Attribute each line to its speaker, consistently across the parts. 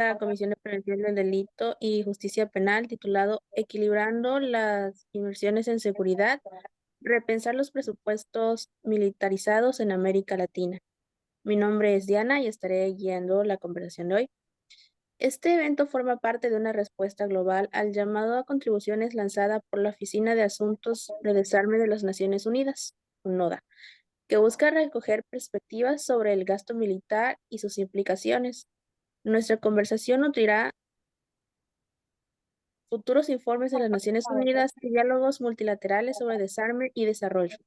Speaker 1: la Comisión de Prevención del Delito y Justicia Penal titulado Equilibrando las inversiones en seguridad, repensar los presupuestos militarizados en América Latina. Mi nombre es Diana y estaré guiando la conversación de hoy. Este evento forma parte de una respuesta global al llamado a contribuciones lanzada por la Oficina de Asuntos de Desarme de las Naciones Unidas, UNODA, que busca recoger perspectivas sobre el gasto militar y sus implicaciones. Nuestra conversación nutrirá futuros informes de las Naciones Unidas y diálogos multilaterales sobre desarme y desarrollo.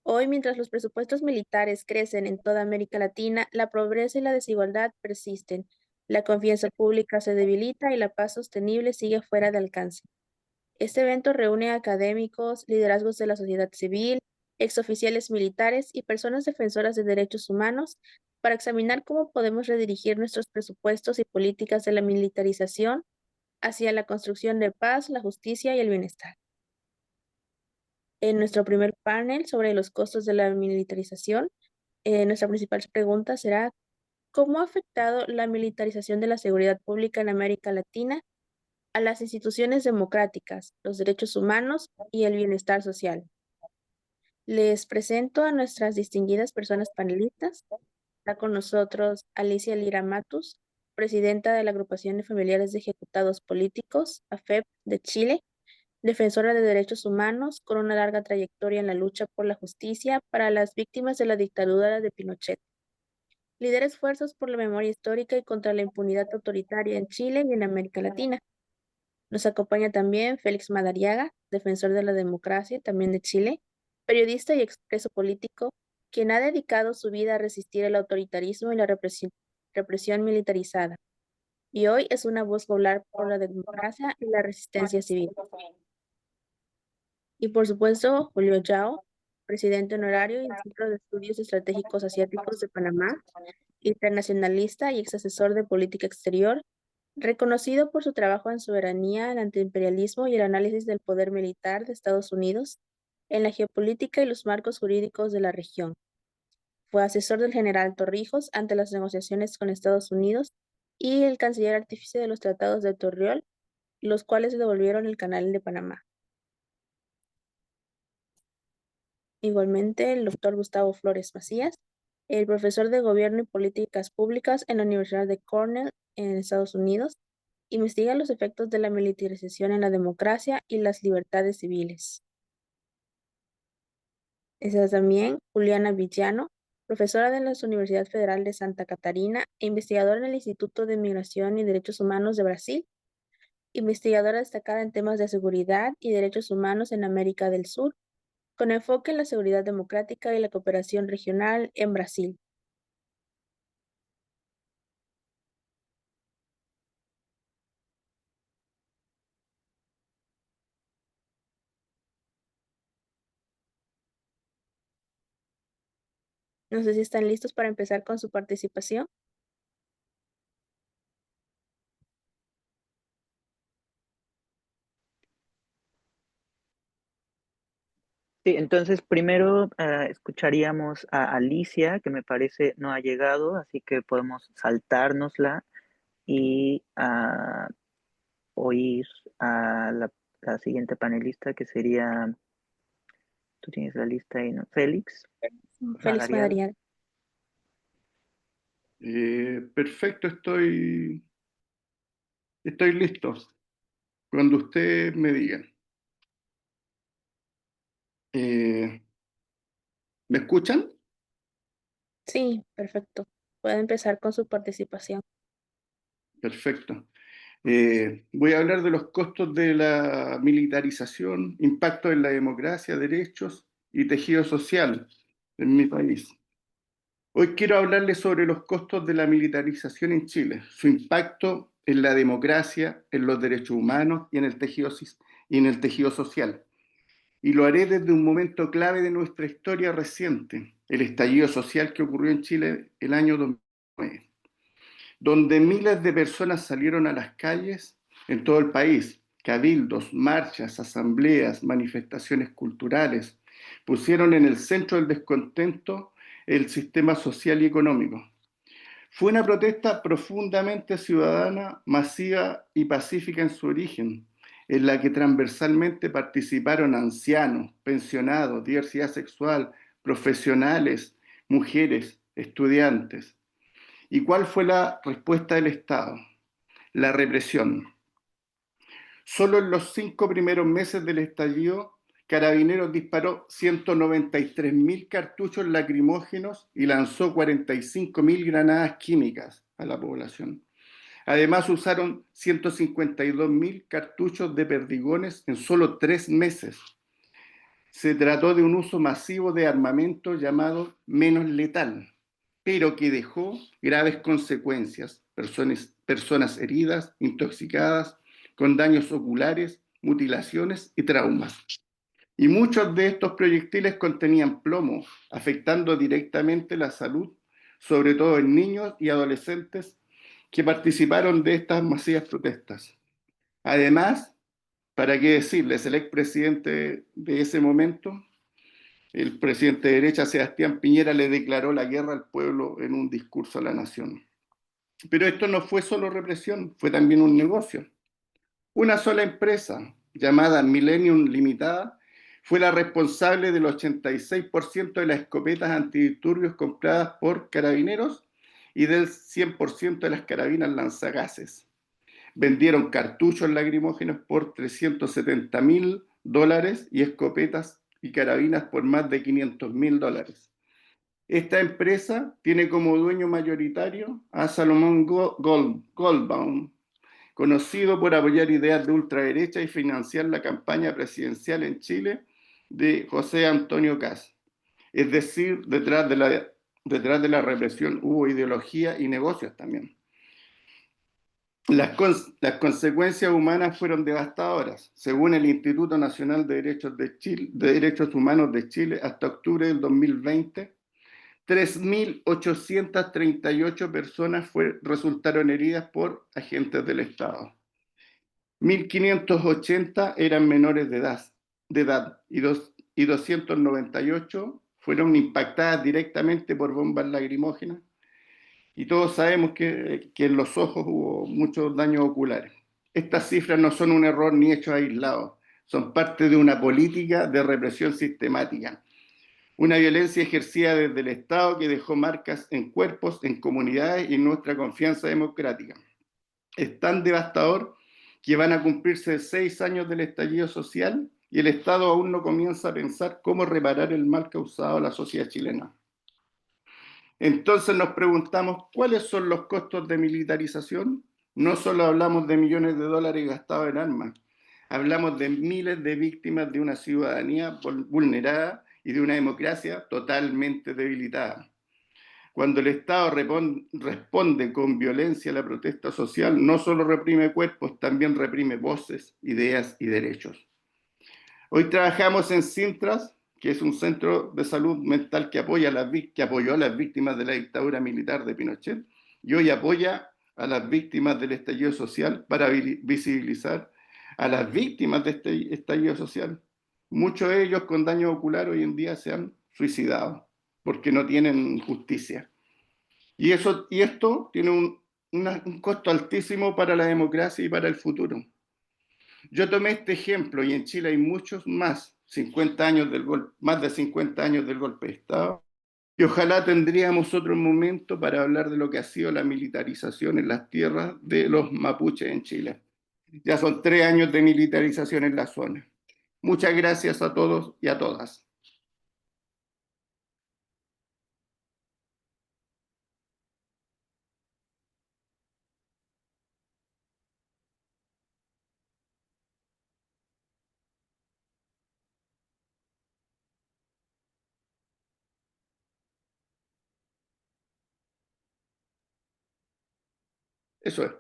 Speaker 1: Hoy, mientras los presupuestos militares crecen en toda América Latina, la pobreza y la desigualdad persisten, la confianza pública se debilita y la paz sostenible sigue fuera de alcance. Este evento reúne a académicos, liderazgos de la sociedad civil, exoficiales militares y personas defensoras de derechos humanos para examinar cómo podemos redirigir nuestros presupuestos y políticas de la militarización hacia la construcción de paz, la justicia y el bienestar. En nuestro primer panel sobre los costos de la militarización, nuestra principal pregunta será: ¿cómo ha afectado la militarización de la seguridad pública en América Latina a las instituciones democráticas, los derechos humanos y el bienestar social? Les presento a nuestras distinguidas personas panelistas. Está con nosotros Alicia Lira Matus, presidenta de la Agrupación de Familiares de Ejecutados Políticos, AFEP de Chile, defensora de derechos humanos con una larga trayectoria en la lucha por la justicia para las víctimas de la dictadura de Pinochet. Lidera esfuerzos por la memoria histórica y contra la impunidad autoritaria en Chile y en América Latina. Nos acompaña también Félix Madariaga, defensor de la democracia, también de Chile, periodista y expreso político, quien ha dedicado su vida a resistir el autoritarismo y la represión militarizada. Y hoy es una voz popular por la democracia y la resistencia civil. Y por supuesto, Julio Yao, presidente honorario del Centro de Estudios Estratégicos Asiáticos de Panamá, internacionalista y ex asesor de política exterior, reconocido por su trabajo en soberanía, el antiimperialismo y el análisis del poder militar de Estados Unidos en la geopolítica y los marcos jurídicos de la región. Fue asesor del general Torrijos ante las negociaciones con Estados Unidos y el canciller artífice de los tratados de Torreón, los cuales devolvieron el Canal de Panamá. Igualmente, el doctor Gustavo Flores Macías, el profesor de Gobierno y Políticas Públicas en la Universidad de Cornell en Estados Unidos, investiga los efectos de la militarización en la democracia y las libertades civiles. Está también Juliana Villano, profesora de la Universidad Federal de Santa Catarina e investigadora en el Instituto de Migración y Derechos Humanos de Brasil, investigadora destacada en temas de seguridad y derechos humanos en América del Sur, con enfoque en la seguridad democrática y la cooperación regional en Brasil. No sé si están listos para empezar con su participación.
Speaker 2: Sí, entonces primero escucharíamos a Alicia, que me parece no ha llegado, así que podemos saltárnosla y oír a la siguiente panelista, que sería, tú tienes la lista ahí, ¿no? Félix
Speaker 1: Félix
Speaker 2: Madariaga.
Speaker 1: Madariaga.
Speaker 3: Perfecto, estoy listo. Cuando usted me diga. ¿Me escuchan?
Speaker 1: Sí, perfecto. Puede empezar con su participación.
Speaker 3: Perfecto. Voy a hablar de los costos de la militarización, impacto en la democracia, derechos y tejido social en mi país. Hoy quiero hablarles sobre los costos de la militarización en Chile, su impacto en la democracia, en los derechos humanos y en el tejido social. Y lo haré desde un momento clave de nuestra historia reciente, el estallido social que ocurrió en Chile el año 2009, donde miles de personas salieron a las calles en todo el país, cabildos, marchas, asambleas, manifestaciones culturales, pusieron en el centro del descontento el sistema social y económico. Fue una protesta profundamente ciudadana, masiva y pacífica en su origen, en la que transversalmente participaron ancianos, pensionados, diversidad sexual, profesionales, mujeres, estudiantes. ¿Y cuál fue la respuesta del Estado? La represión. Solo en los 5 primeros meses del estallido, Carabineros disparó 193.000 cartuchos lacrimógenos y lanzó 45.000 granadas químicas a la población. Además, usaron 152.000 cartuchos de perdigones en solo 3 meses. Se trató de un uso masivo de armamento llamado menos letal, pero que dejó graves consecuencias. Personas heridas, intoxicadas, con daños oculares, mutilaciones y traumas. Y muchos de estos proyectiles contenían plomo, afectando directamente la salud, sobre todo en niños y adolescentes que participaron de estas masivas protestas. Además, ¿para qué decirles? El expresidente de ese momento, el presidente de derecha, Sebastián Piñera, le declaró la guerra al pueblo en un discurso a la nación. Pero esto no fue solo represión, fue también un negocio. Una sola empresa, llamada Millennium Limitada, fue la responsable del 86% de las escopetas antidisturbios compradas por Carabineros y del 100% de las carabinas lanzagases. Vendieron cartuchos lacrimógenos por $370.000 y escopetas y carabinas por más de $500.000. Esta empresa tiene como dueño mayoritario a Salomón Goldbaum, conocido por apoyar ideas de ultraderecha y financiar la campaña presidencial en Chile de José Antonio Kast. Es decir, detrás de la represión hubo ideología y negocios también. Las consecuencias humanas fueron devastadoras. Según el Instituto Nacional de Derechos Humanos de Chile, hasta octubre del 2020, 3.838 personas resultaron heridas por agentes del Estado. 1.580 eran menores de edad y 298 fueron impactadas directamente por bombas lacrimógenas. Y todos sabemos que en los ojos hubo muchos daños oculares. Estas cifras no son un error ni hechos aislados, son parte de una política de represión sistemática. Una violencia ejercida desde el Estado que dejó marcas en cuerpos, en comunidades y en nuestra confianza democrática. Es tan devastador que van a cumplirse 6 años del estallido social y el Estado aún no comienza a pensar cómo reparar el mal causado a la sociedad chilena. Entonces nos preguntamos, ¿cuáles son los costos de militarización? No solo hablamos de millones de dólares gastados en armas, hablamos de miles de víctimas de una ciudadanía vulnerada y de una democracia totalmente debilitada. Cuando el Estado responde con violencia a la protesta social, no solo reprime cuerpos, también reprime voces, ideas y derechos. Hoy trabajamos en Sintras, que es un centro de salud mental que apoyó a las víctimas de la dictadura militar de Pinochet y hoy apoya a las víctimas del estallido social para visibilizar a las víctimas de este estallido social. Muchos de ellos con daño ocular hoy en día se han suicidado porque no tienen justicia. Y esto tiene un costo altísimo para la democracia y para el futuro. Yo tomé este ejemplo y en Chile hay muchos más, más de 50 años del golpe de Estado, y ojalá tendríamos otro momento para hablar de lo que ha sido la militarización en las tierras de los mapuches en Chile. Ya son 3 años de militarización en la zona. Muchas gracias a todos y a todas. Eso es.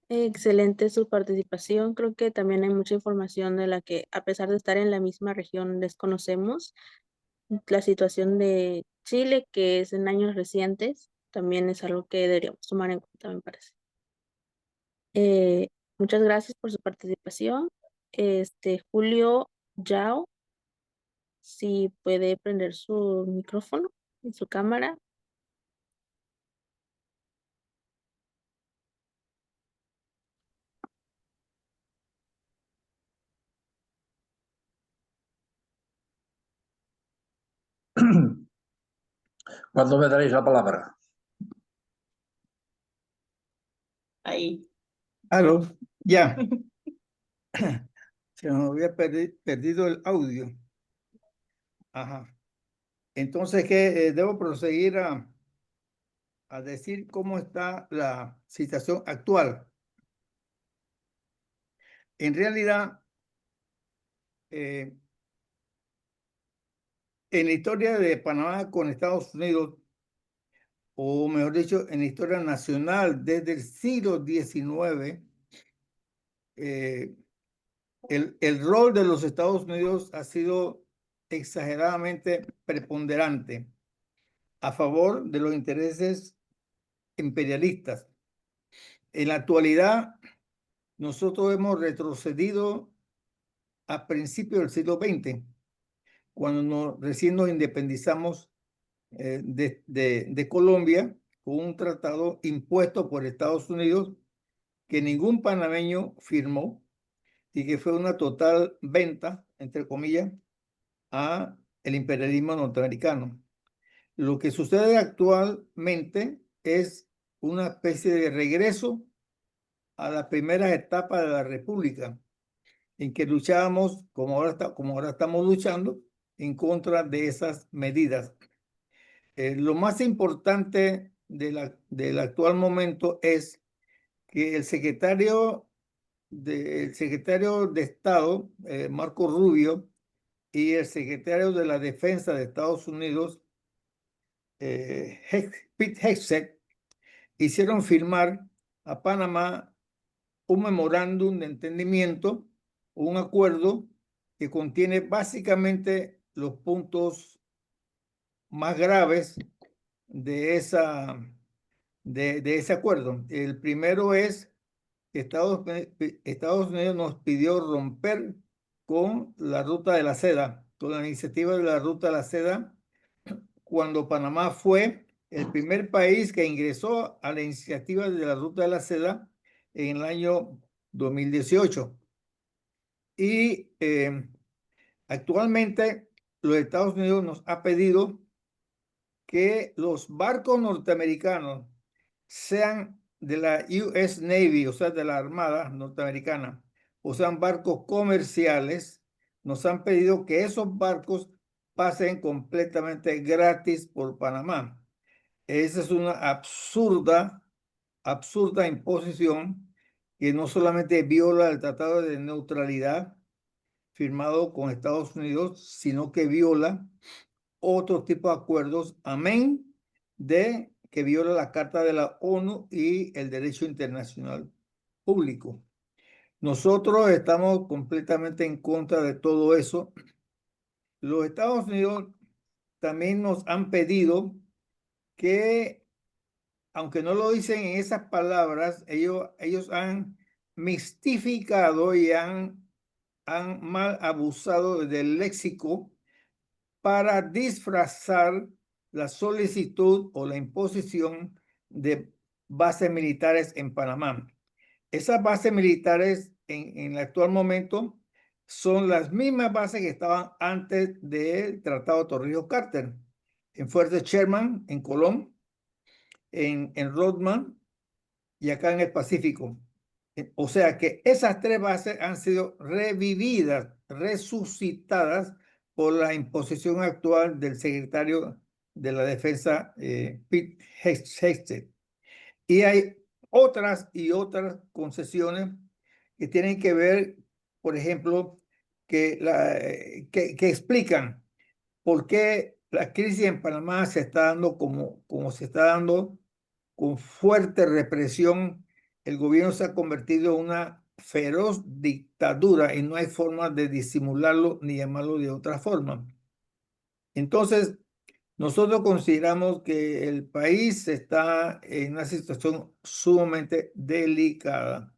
Speaker 1: Excelente su participación. Creo que también hay mucha información de la que, a pesar de estar en la misma región, desconocemos. La situación de Chile, que es en años recientes, también es algo que deberíamos tomar en cuenta, me parece. Eh, Muchas gracias por su participación. Julio Yao, si puede prender su micrófono y su cámara.
Speaker 4: ¿Cuándo me daréis la palabra?
Speaker 5: Ahí.
Speaker 6: Aló, ya. Se nos había perdido el audio. Ajá. Entonces, ¿qué? Debo proseguir a decir cómo está la situación actual. En realidad, en la historia de Panamá con Estados Unidos, o mejor dicho, en la historia nacional desde el siglo XIX, el rol de los Estados Unidos ha sido exageradamente preponderante a favor de los intereses imperialistas. En la actualidad, nosotros hemos retrocedido a principios del siglo XX, cuando recién nos independizamos de Colombia con un tratado impuesto por Estados Unidos que ningún panameño firmó y que fue una total venta, entre comillas, a el imperialismo norteamericano. Lo que sucede actualmente es una especie de regreso a las primeras etapas de la República, en que luchábamos, como ahora estamos luchando, en contra de esas medidas. Lo más importante del actual momento es que el secretario de Estado, Marco Rubio, y el secretario de la Defensa de Estados Unidos, Pete Hegseth, hicieron firmar a Panamá un memorándum de entendimiento, un acuerdo que contiene básicamente los puntos más graves de ese acuerdo. El primero es que Estados Unidos nos pidió romper con la ruta de la seda, con la iniciativa de la ruta de la seda, cuando Panamá fue el primer país que ingresó a la iniciativa de la ruta de la seda en el año 2018. Y actualmente los Estados Unidos nos ha pedido que los barcos norteamericanos sean de la US Navy, o sea, de la Armada norteamericana, o sean barcos comerciales, nos han pedido que esos barcos pasen completamente gratis por Panamá. Esa es una absurda imposición que no solamente viola el Tratado de Neutralidad firmado con Estados Unidos, sino que viola otro tipo de acuerdos, amén de que viola la Carta de la ONU y el derecho internacional público. Nosotros estamos completamente en contra de todo eso. Los Estados Unidos también nos han pedido que, aunque no lo dicen en esas palabras, ellos han mistificado y han mal abusado del léxico para disfrazar la solicitud o la imposición de bases militares en Panamá. Esas bases militares en el actual momento son las mismas bases que estaban antes del Tratado Torrijos-Carter, en Fuerte Sherman, en Colón, en Rodman y acá en el Pacífico. O sea que esas tres bases han sido revividas, resucitadas por la imposición actual del secretario de la Defensa, Pete Hegseth. Y hay otras y otras concesiones que tienen que ver, por ejemplo, que explican por qué la crisis en Panamá se está dando como se está dando, con fuerte represión. El gobierno se ha convertido en una feroz dictadura y no hay forma de disimularlo ni llamarlo de otra forma. Entonces, nosotros consideramos que el país está en una situación sumamente delicada.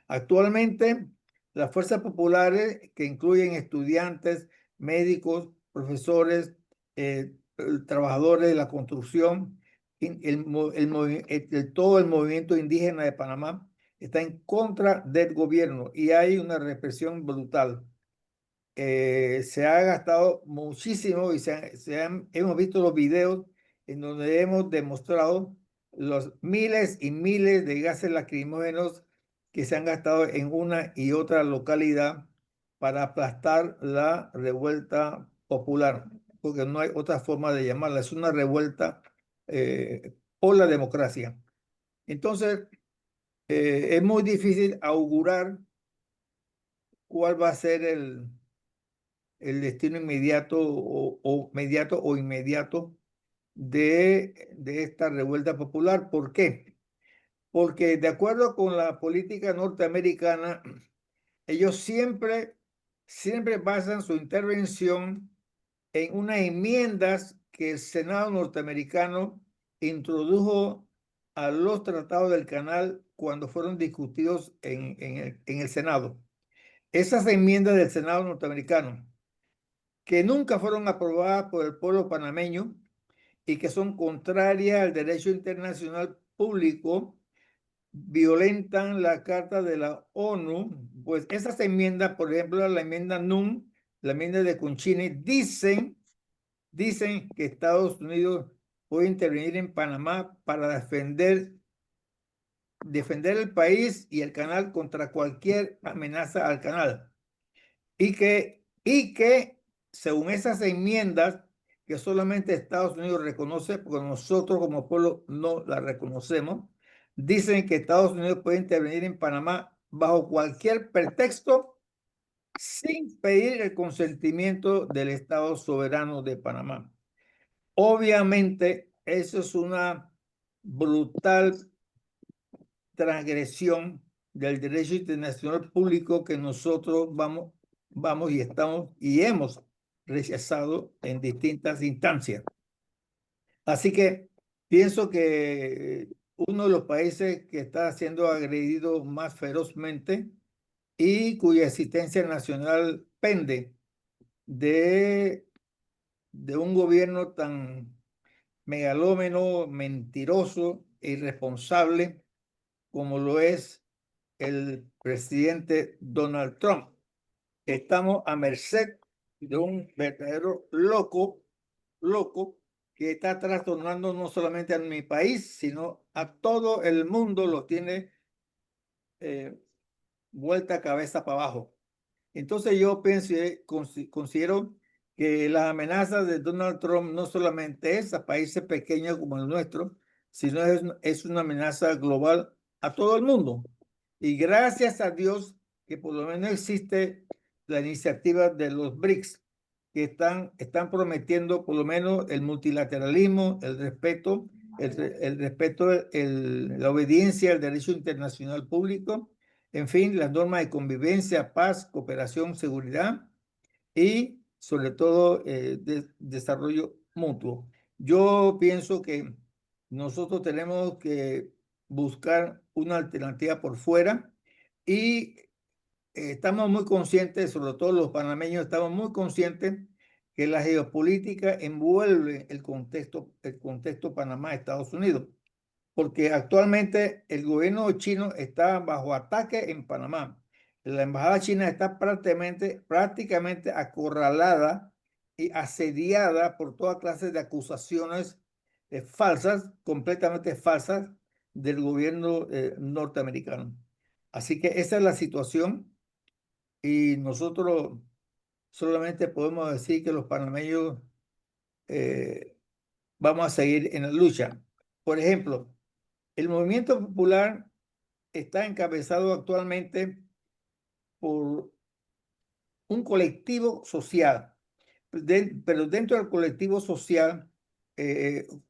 Speaker 6: Actualmente, las fuerzas populares, que incluyen estudiantes, médicos, profesores, trabajadores de la construcción, todo el movimiento indígena de Panamá está en contra del gobierno y hay una represión brutal. se ha gastado muchísimo y hemos visto los videos en donde hemos demostrado los miles y miles de gases lacrimógenos que se han gastado en una y otra localidad para aplastar la revuelta popular, porque no hay otra forma de llamarla, es una revuelta por la democracia. Entonces, es muy difícil augurar cuál va a ser el destino inmediato o inmediato de esta revuelta popular. ¿Por qué? Porque de acuerdo con la política norteamericana, ellos siempre basan su intervención en unas enmiendas que el Senado norteamericano introdujo a los tratados del canal cuando fueron discutidos en el Senado. Esas enmiendas del Senado norteamericano, que nunca fueron aprobadas por el pueblo panameño y que son contrarias al derecho internacional público, violentan la Carta de la ONU, pues esas enmiendas, por ejemplo, la enmienda NUN, la enmienda de Cunchini, dicen que Estados Unidos puede intervenir en Panamá para defender el país y el canal contra cualquier amenaza al canal. Y que según esas enmiendas que solamente Estados Unidos reconoce, porque nosotros como pueblo no las reconocemos, dicen que Estados Unidos puede intervenir en Panamá bajo cualquier pretexto sin pedir el consentimiento del Estado soberano de Panamá. Obviamente, eso es una brutal transgresión del derecho internacional público que nosotros vamos y estamos y hemos rechazado en distintas instancias. Así que pienso que uno de los países que está siendo agredido más ferozmente y cuya existencia nacional pende de un gobierno tan megalómano, mentiroso e irresponsable como lo es el presidente Donald Trump. Estamos a merced de un verdadero loco que está trastornando no solamente a mi país, sino a todo el mundo, lo tiene vuelta cabeza para abajo. Entonces yo considero que las amenazas de Donald Trump no solamente es a países pequeños como el nuestro, sino es una amenaza global a todo el mundo. Y gracias a Dios que por lo menos existe la iniciativa de los BRICS, que están prometiendo por lo menos el multilateralismo, el respeto, la obediencia al derecho internacional público, en fin, las normas de convivencia, paz, cooperación, seguridad y sobre todo desarrollo mutuo. Yo pienso que nosotros tenemos que buscar una alternativa por fuera y estamos muy conscientes, sobre todo los panameños, estamos muy conscientes que la geopolítica envuelve el contexto Panamá-Estados Unidos, porque actualmente el gobierno chino está bajo ataque en Panamá. La embajada china está prácticamente acorralada y asediada por toda clase de acusaciones falsas, completamente falsas, del gobierno norteamericano. Así que esa es la situación y nosotros solamente podemos decir que los panameños vamos a seguir en la lucha. Por ejemplo, el movimiento popular está encabezado actualmente por un colectivo social, pero dentro del colectivo social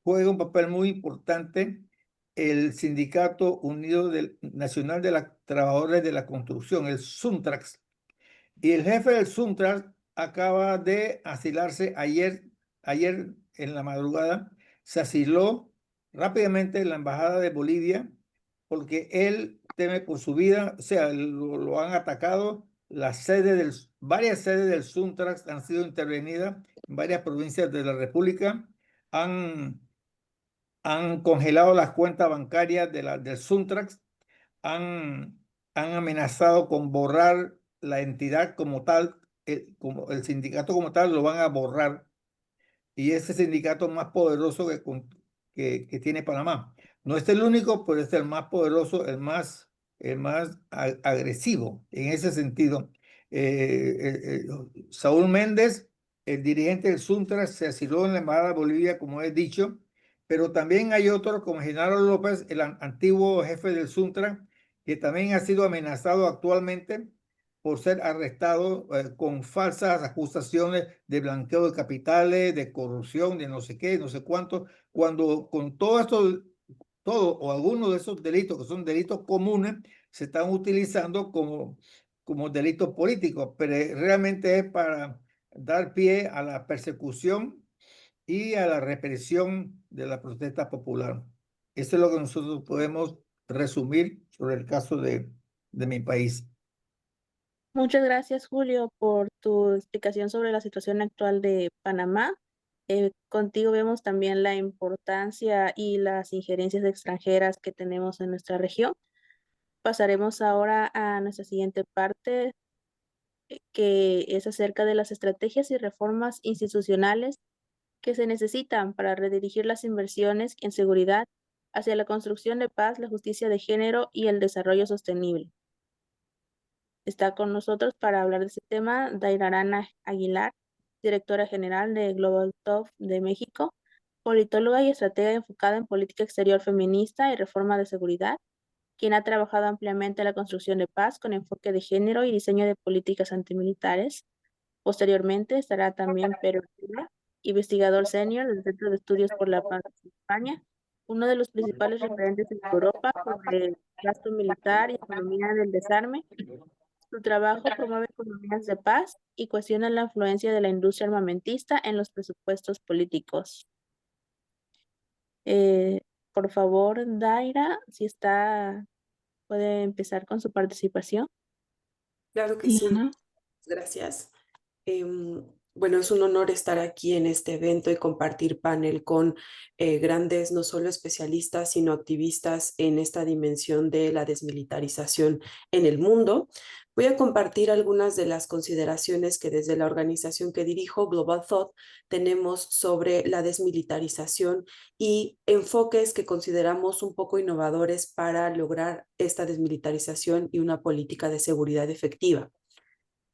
Speaker 6: juega un papel muy importante el Sindicato Unido Nacional de los Trabajadores de la Construcción, el SUNTRAX. Y el jefe del SUNTRAX acaba de asilarse ayer en la madrugada, se asiló rápidamente en la Embajada de Bolivia porque él teme por su vida, o sea, lo han atacado. Varias sedes del SUNTRAX han sido intervenidas en varias provincias de la República, han congelado las cuentas bancarias del SUNTRAX, han amenazado con borrar la entidad como tal como el sindicato como tal lo van a borrar, y es el sindicato más poderoso que tiene Panamá. No es el único, pero es el más poderoso, el más agresivo en ese sentido. Saúl Méndez, el dirigente del Suntra, se asiló en la Embajada de Bolivia, como he dicho, pero también hay otro como Genaro López, el antiguo jefe del Suntra, que también ha sido amenazado actualmente por ser arrestado con falsas acusaciones de blanqueo de capitales, de corrupción, de no sé qué, no sé cuánto, cuando con todo esto, todo o algunos de esos delitos que son delitos comunes, se están utilizando como delitos políticos, pero realmente es para dar pie a la persecución y a la represión de la protesta popular. Eso es lo que nosotros podemos resumir sobre el caso de mi país.
Speaker 1: Muchas gracias, Julio, por tu explicación sobre la situación actual de Panamá. Contigo vemos también la importancia y las injerencias extranjeras que tenemos en nuestra región. Pasaremos ahora a nuestra siguiente parte, que es acerca de las estrategias y reformas institucionales que se necesitan para redirigir las inversiones en seguridad hacia la construcción de paz, la justicia de género y el desarrollo sostenible. Está con nosotros para hablar de este tema Daira Arana Aguilar, directora general de Global Top de México, politóloga y estratega enfocada en política exterior feminista y reforma de seguridad, quien ha trabajado ampliamente en la construcción de paz con enfoque de género y diseño de políticas antimilitares. Posteriormente estará también Pedro Ortega, investigador senior del Centro de Estudios por la Paz de España, uno de los principales referentes en Europa sobre gasto militar y economía del desarme. Su trabajo promueve economías de paz y cuestiona la influencia de la industria armamentista en los presupuestos políticos. Eh, por favor, Daira, si está, puede empezar con su participación.
Speaker 5: Claro que sí, gracias. Bueno, es un honor estar aquí en este evento y compartir panel con grandes, no solo especialistas, sino activistas en esta dimensión de la desmilitarización en el mundo. Voy a compartir algunas de las consideraciones que desde la organización que dirijo, Global Thought, tenemos sobre la desmilitarización y enfoques que consideramos un poco innovadores para lograr esta desmilitarización y una política de seguridad efectiva.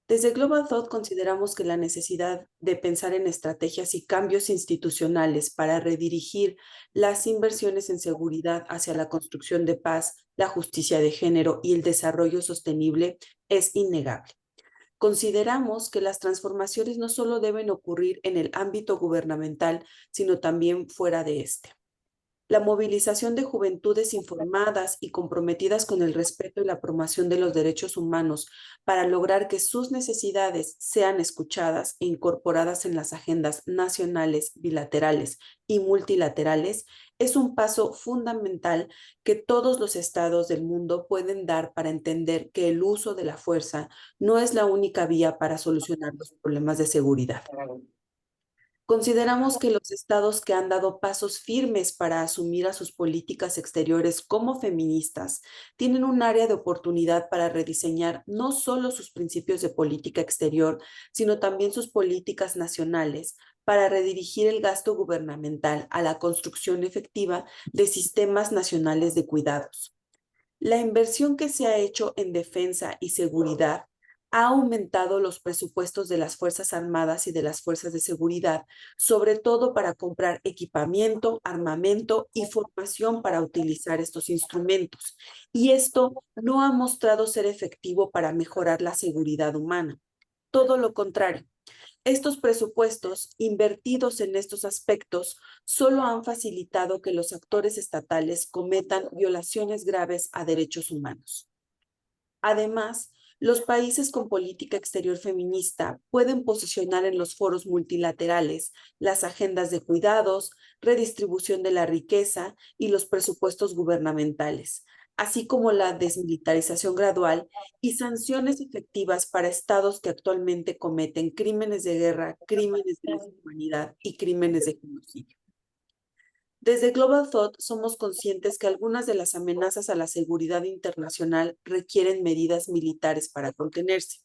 Speaker 5: Desde Global Thought consideramos que la necesidad de pensar en estrategias y cambios institucionales para redirigir las inversiones en seguridad hacia la construcción de paz, la justicia de género y el desarrollo sostenible es innegable. Consideramos que las transformaciones no solo deben ocurrir en el ámbito gubernamental, sino también fuera de este. La movilización de juventudes informadas y comprometidas con el respeto y la promoción de los derechos humanos para lograr que sus necesidades sean escuchadas e incorporadas en las agendas nacionales, bilaterales y multilaterales es un paso fundamental que todos los estados del mundo pueden dar para entender que el uso de la fuerza no es la única vía para solucionar los problemas de seguridad. Consideramos que los estados que han dado pasos firmes para asumir a sus políticas exteriores como feministas tienen un área de oportunidad para rediseñar no solo sus principios de política exterior, sino también sus políticas nacionales para redirigir el gasto gubernamental a la construcción efectiva de sistemas nacionales de cuidados. La inversión que se ha hecho en defensa y seguridad ha aumentado los presupuestos de las Fuerzas Armadas y de las Fuerzas de Seguridad, sobre todo para comprar equipamiento, armamento y formación para utilizar estos instrumentos. Y esto no ha mostrado ser efectivo para mejorar la seguridad humana. Todo lo contrario. Estos presupuestos invertidos en estos aspectos solo han facilitado que los actores estatales cometan violaciones graves a derechos humanos. Además, los países con política exterior feminista pueden posicionar en los foros multilaterales las agendas de cuidados, redistribución de la riqueza y los presupuestos gubernamentales, así como la desmilitarización gradual y sanciones efectivas para estados que actualmente cometen crímenes de guerra, crímenes de lesa humanidad y crímenes de genocidio. Desde Global Thought somos conscientes que algunas de las amenazas a la seguridad internacional requieren medidas militares para contenerse.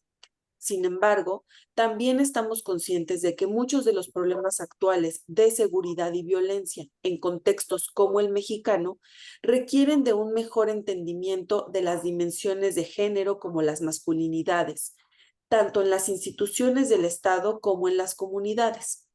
Speaker 5: Sin embargo, también estamos conscientes de que muchos de los problemas actuales de seguridad y violencia en contextos como el mexicano requieren de un mejor entendimiento de las dimensiones de género como las masculinidades, tanto en las instituciones del Estado como en las comunidades,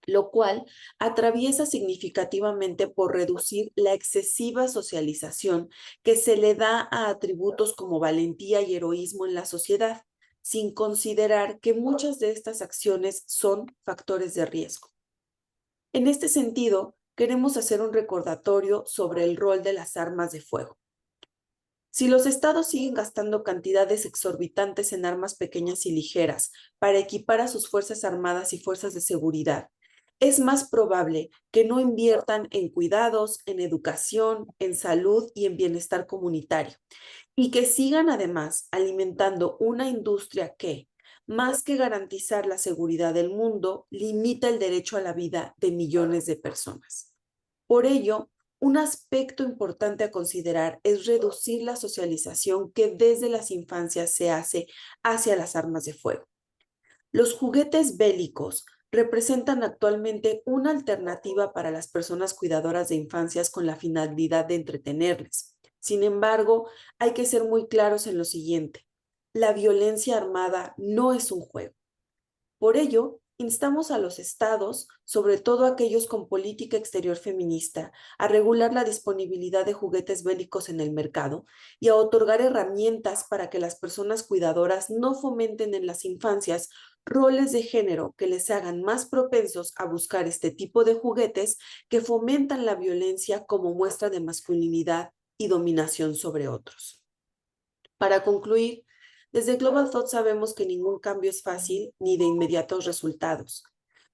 Speaker 5: lo cual atraviesa significativamente por reducir la excesiva socialización que se le da a atributos como valentía y heroísmo en la sociedad, sin considerar que muchas de estas acciones son factores de riesgo. En este sentido, queremos hacer un recordatorio sobre el rol de las armas de fuego. Si los estados siguen gastando cantidades exorbitantes en armas pequeñas y ligeras para equipar a sus fuerzas armadas y fuerzas de seguridad, es más probable que no inviertan en cuidados, en educación, en salud y en bienestar comunitario, y que sigan además alimentando una industria que, más que garantizar la seguridad del mundo, limita el derecho a la vida de millones de personas. Por ello, un aspecto importante a considerar es reducir la socialización que desde las infancias se hace hacia las armas de fuego. Los juguetes bélicos representan actualmente una alternativa para las personas cuidadoras de infancias con la finalidad de entretenerles. Sin embargo, hay que ser muy claros en lo siguiente: la violencia armada no es un juego. Por ello, instamos a los estados, sobre todo aquellos con política exterior feminista, a regular la disponibilidad de juguetes bélicos en el mercado y a otorgar herramientas para que las personas cuidadoras no fomenten en las infancias roles de género que les hagan más propensos a buscar este tipo de juguetes que fomentan la violencia como muestra de masculinidad y dominación sobre otros. Para concluir, desde Global Thought sabemos que ningún cambio es fácil ni de inmediatos resultados,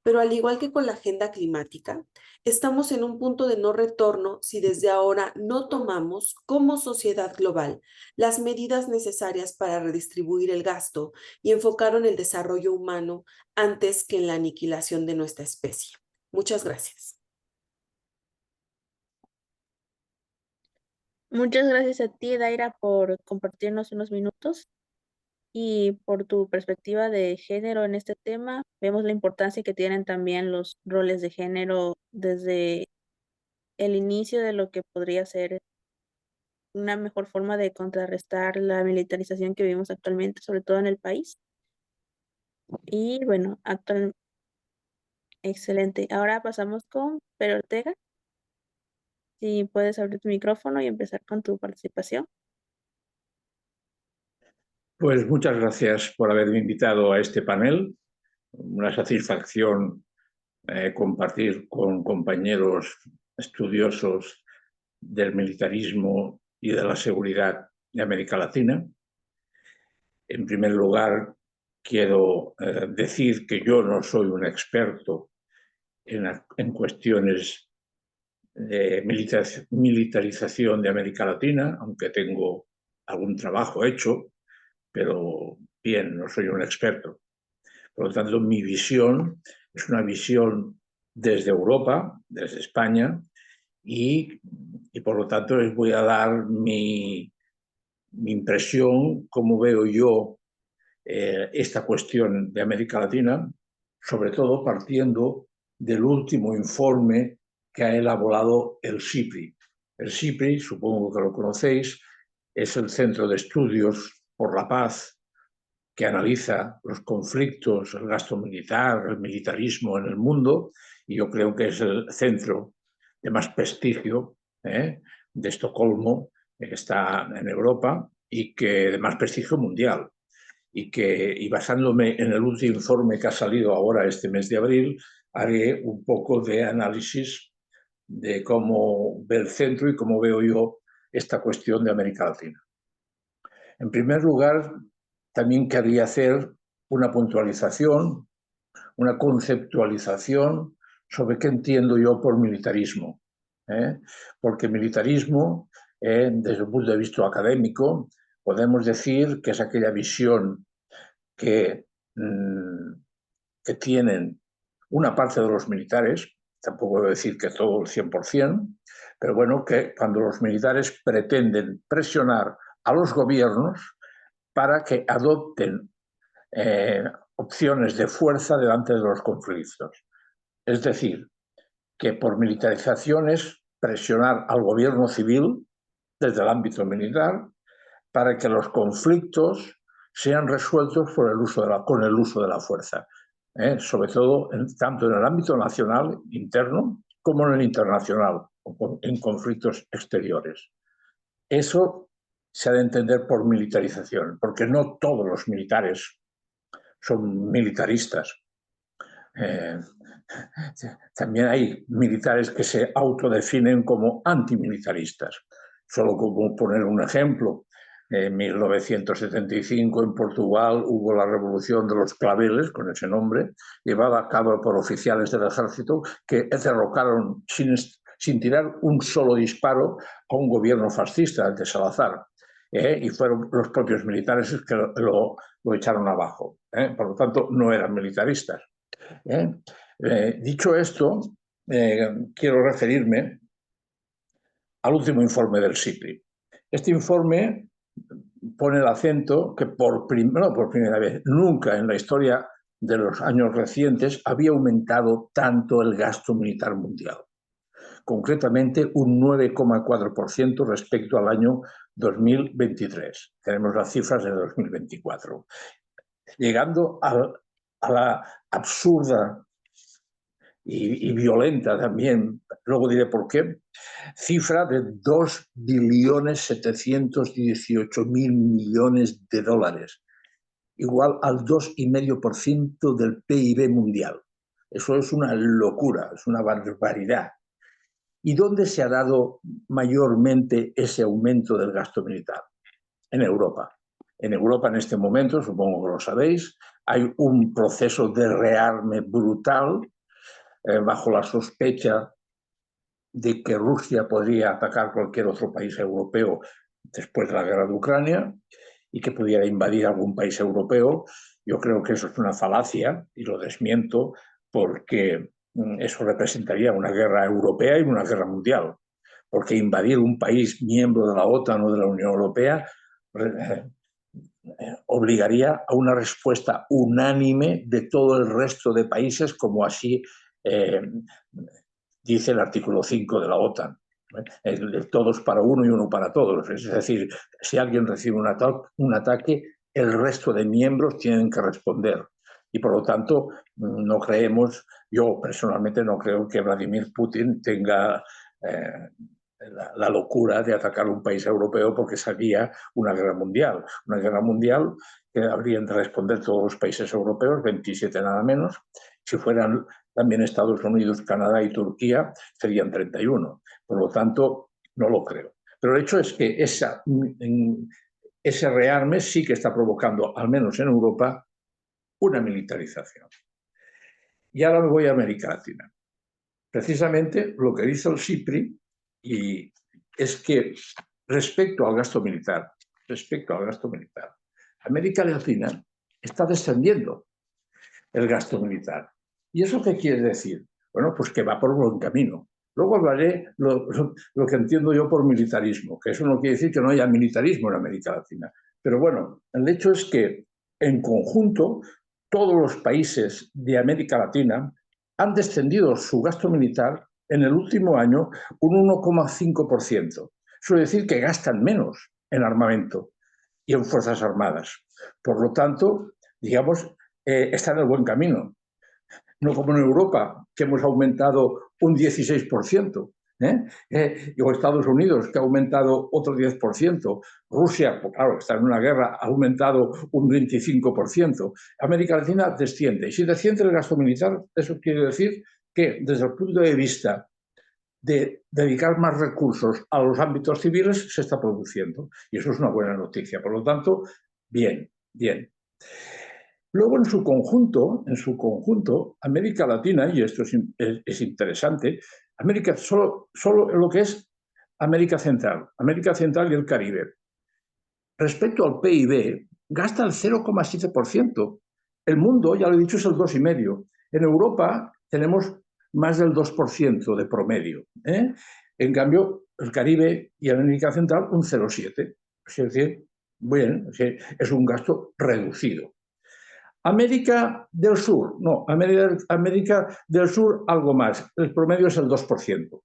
Speaker 5: pero al igual que con la agenda climática, estamos en un punto de no retorno si desde ahora no tomamos como sociedad global las medidas necesarias para redistribuir el gasto y enfocar en el desarrollo humano antes que en la aniquilación de nuestra especie. Muchas gracias.
Speaker 1: Muchas gracias a ti, Daira, por compartirnos unos minutos y por tu perspectiva de género en este tema. Vemos la importancia que tienen también los roles de género desde el inicio de lo que podría ser una mejor forma de contrarrestar la militarización que vivimos actualmente, sobre todo en el país. Y bueno, excelente. Ahora pasamos con Pedro Ortega. Si puedes abrir tu micrófono y empezar con tu participación.
Speaker 4: Pues muchas gracias por haberme invitado a este panel. Una satisfacción compartir con compañeros estudiosos del militarismo y de la seguridad de América Latina. En primer lugar, quiero decir que yo no soy un experto en cuestiones de militarización de América Latina, aunque tengo algún trabajo hecho, pero bien, no soy un experto. Por lo tanto, mi visión es una visión desde Europa, desde España, y por lo tanto les voy a dar mi impresión, cómo veo yo esta cuestión de América Latina, sobre todo partiendo del último informe que ha elaborado el CIPRI. El CIPRI, supongo que lo conocéis, es el Centro de Estudios por la Paz que analiza los conflictos, el gasto militar, el militarismo en el mundo, y yo creo que es el centro de más prestigio de Estocolmo, que está en Europa, y que de más prestigio mundial. Y basándome en el último informe que ha salido ahora este mes de abril, haré un poco de análisis de cómo ve el centro y cómo veo yo esta cuestión de América Latina. En primer lugar, también querría hacer una puntualización, una conceptualización sobre qué entiendo yo por militarismo. Porque militarismo, desde el punto de vista académico, podemos decir que es aquella visión que tienen una parte de los militares, tampoco voy a decir que todo el 100%, pero bueno, que cuando los militares pretenden presionar a los gobiernos para que adopten opciones de fuerza delante de los conflictos. Es decir, que por militarización es presionar al gobierno civil desde el ámbito militar para que los conflictos sean resueltos con el uso de la fuerza, sobre todo tanto en el ámbito nacional interno como en el internacional, en conflictos exteriores. Eso se ha de entender por militarización, porque no todos los militares son militaristas. También hay militares que se autodefinen como antimilitaristas. Solo como poner un ejemplo, en 1975 en Portugal hubo la revolución de los claveles, con ese nombre, llevada a cabo por oficiales del ejército que derrocaron sin tirar un solo disparo a un gobierno fascista, el de Salazar. Y fueron los propios militares que lo echaron abajo. Por lo tanto, no eran militaristas. Dicho esto, quiero referirme al último informe del SIPRI. Este informe pone el acento que por primera vez, nunca en la historia de los años recientes había aumentado tanto el gasto militar mundial. Concretamente un 9,4% respecto al año 2023. Tenemos las cifras de 2024. Llegando a la absurda y violenta también, luego diré por qué, cifra de 2.718.000 millones de dólares, igual al 2,5% del PIB mundial. Eso es una locura, es una barbaridad. ¿Y dónde se ha dado mayormente ese aumento del gasto militar? En Europa. En Europa en este momento, supongo que lo sabéis, hay un proceso de rearme brutal bajo la sospecha de que Rusia podría atacar cualquier otro país europeo después de la guerra de Ucrania y que pudiera invadir algún país europeo. Yo creo que eso es una falacia y lo desmiento porque eso representaría una guerra europea y una guerra mundial. Porque invadir un país miembro de la OTAN o de la Unión Europea obligaría a una respuesta unánime de todo el resto de países, como así dice el artículo 5 de la OTAN. El todos para uno y uno para todos. Es decir, si alguien recibe un ataque, el resto de miembros tienen que responder. Y por lo tanto, no creemos, yo personalmente no creo que Vladimir Putin tenga la locura de atacar un país europeo porque sería una guerra mundial que habrían de responder todos los países europeos, 27 nada menos. Si fueran también Estados Unidos, Canadá y Turquía, serían 31. Por lo tanto, no lo creo. Pero el hecho es que ese rearme sí que está provocando, al menos en Europa, una militarización. Y ahora me voy a América Latina. Precisamente lo que dice el SIPRI es que respecto al gasto militar, América Latina está descendiendo el gasto militar. ¿Y eso qué quiere decir? Bueno, pues que va por buen camino. Luego hablaré lo que entiendo yo por militarismo, que eso no quiere decir que no haya militarismo en América Latina. Pero bueno, el hecho es que en conjunto todos los países de América Latina han descendido su gasto militar en el último año un 1,5%. Eso quiere decir que gastan menos en armamento y en fuerzas armadas. Por lo tanto, digamos, está en el buen camino. No como en Europa, que hemos aumentado un 16%, o Estados Unidos, que ha aumentado otro 10%. Rusia, pues claro, está en una guerra, ha aumentado un 25%. América Latina desciende. Y si desciende el gasto militar, eso quiere decir que desde el punto de vista de dedicar más recursos a los ámbitos civiles se está produciendo. Y eso es una buena noticia. Por lo tanto, bien, bien. Luego, en su conjunto, América Latina, y esto es interesante, solo lo que es América Central y el Caribe. Respecto al PIB, gasta el 0,7%. El mundo, ya lo he dicho, es el 2,5%. En Europa tenemos más del 2% de promedio. En cambio, el Caribe y América Central un 0,7%. Es decir, bien, es un gasto reducido. América del Sur, no, América del Sur algo más, el promedio es el 2%,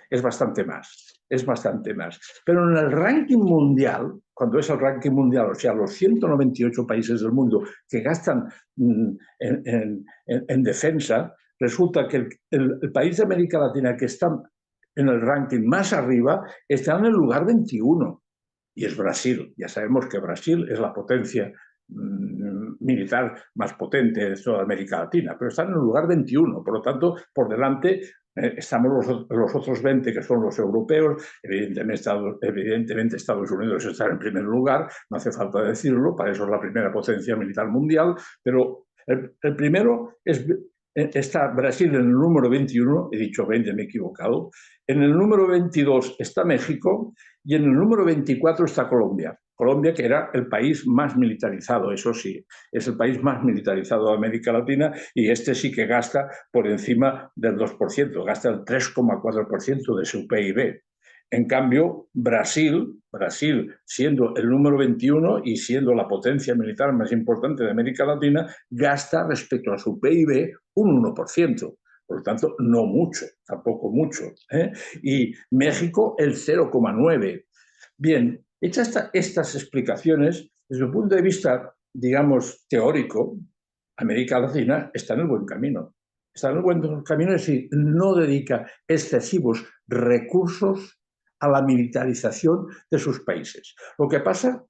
Speaker 4: es bastante más, es bastante más. Pero en el ranking mundial, cuando es el ranking mundial, o sea, los 198 países del mundo que gastan en defensa, resulta que el país de América Latina que está en el ranking más arriba está en el lugar 21, y es Brasil. Ya sabemos que Brasil es la potencia militar más potente de toda América Latina, pero están en el lugar 21, por lo tanto, por delante estamos los otros 20, que son los europeos. Evidentemente Estados Unidos está en primer lugar, no hace falta decirlo, para eso es la primera potencia militar mundial, pero el primero está Brasil en el número 21, he dicho 20, me he equivocado, en el número 22 está México y en el número 24 está Colombia. Colombia, que era el país más militarizado, eso sí, es el país más militarizado de América Latina, y este sí que gasta por encima del 2%, gasta el 3,4% de su PIB. En cambio, Brasil, siendo el número 21 y siendo la potencia militar más importante de América Latina, gasta respecto a su PIB un 1%. Por lo tanto, no mucho, tampoco mucho. Y México el 0,9%. Bien, hechas estas explicaciones, desde un punto de vista, digamos, teórico, América Latina está en el buen camino. Está en el buen camino, es decir, no dedica excesivos recursos a la militarización de sus países. Lo que pasa,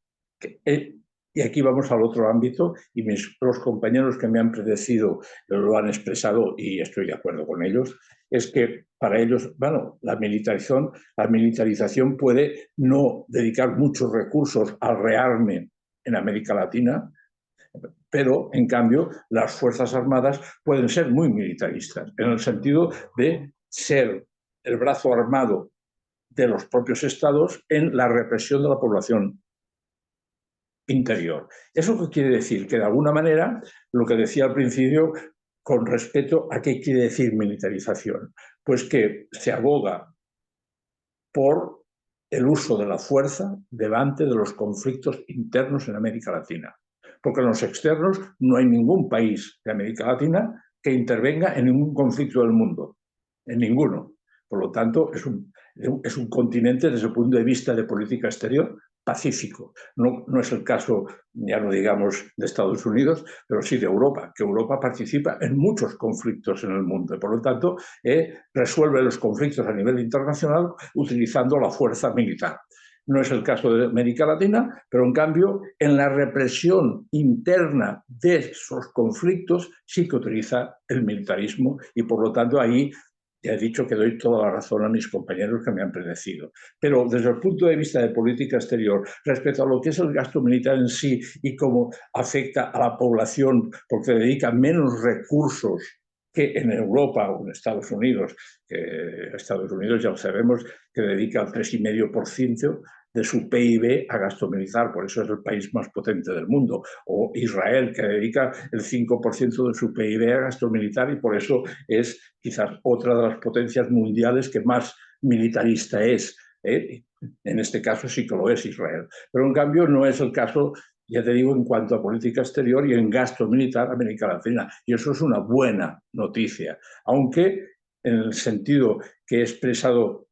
Speaker 4: y aquí vamos al otro ámbito, y los compañeros que me han predecido lo han expresado y estoy de acuerdo con ellos, es que para ellos, bueno, la militarización puede no dedicar muchos recursos al rearme en América Latina, pero en cambio las Fuerzas Armadas pueden ser muy militaristas, en el sentido de ser el brazo armado de los propios estados en la represión de la población interior. ¿Eso qué quiere decir? Que de alguna manera, lo que decía al principio, con respecto a qué quiere decir militarización, pues que se aboga por el uso de la fuerza delante de los conflictos internos en América Latina. Porque en los externos no hay ningún país de América Latina que intervenga en ningún conflicto del mundo, en ninguno. Por lo tanto, es un continente desde el punto de vista de política exterior pacífico. No es el caso, ya no digamos de Estados Unidos, pero sí de Europa, que Europa participa en muchos conflictos en el mundo y por lo tanto resuelve los conflictos a nivel internacional utilizando la fuerza militar. No es el caso de América Latina, pero en cambio en la represión interna de esos conflictos sí que utiliza el militarismo y por lo tanto ahí ya he dicho que doy toda la razón a mis compañeros que me han predecido. Pero desde el punto de vista de política exterior, respecto a lo que es el gasto militar en sí y cómo afecta a la población, porque dedica menos recursos que en Europa o en Estados Unidos, que Estados Unidos ya lo sabemos que dedica el 3,5% de su PIB a gasto militar, por eso es el país más potente del mundo, o Israel, que dedica el 5% de su PIB a gasto militar y por eso es quizás otra de las potencias mundiales que más militarista es. En este caso sí que lo es Israel, pero en cambio no es el caso, ya te digo, en cuanto a política exterior y en gasto militar América Latina, y eso es una buena noticia, aunque en el sentido que he expresado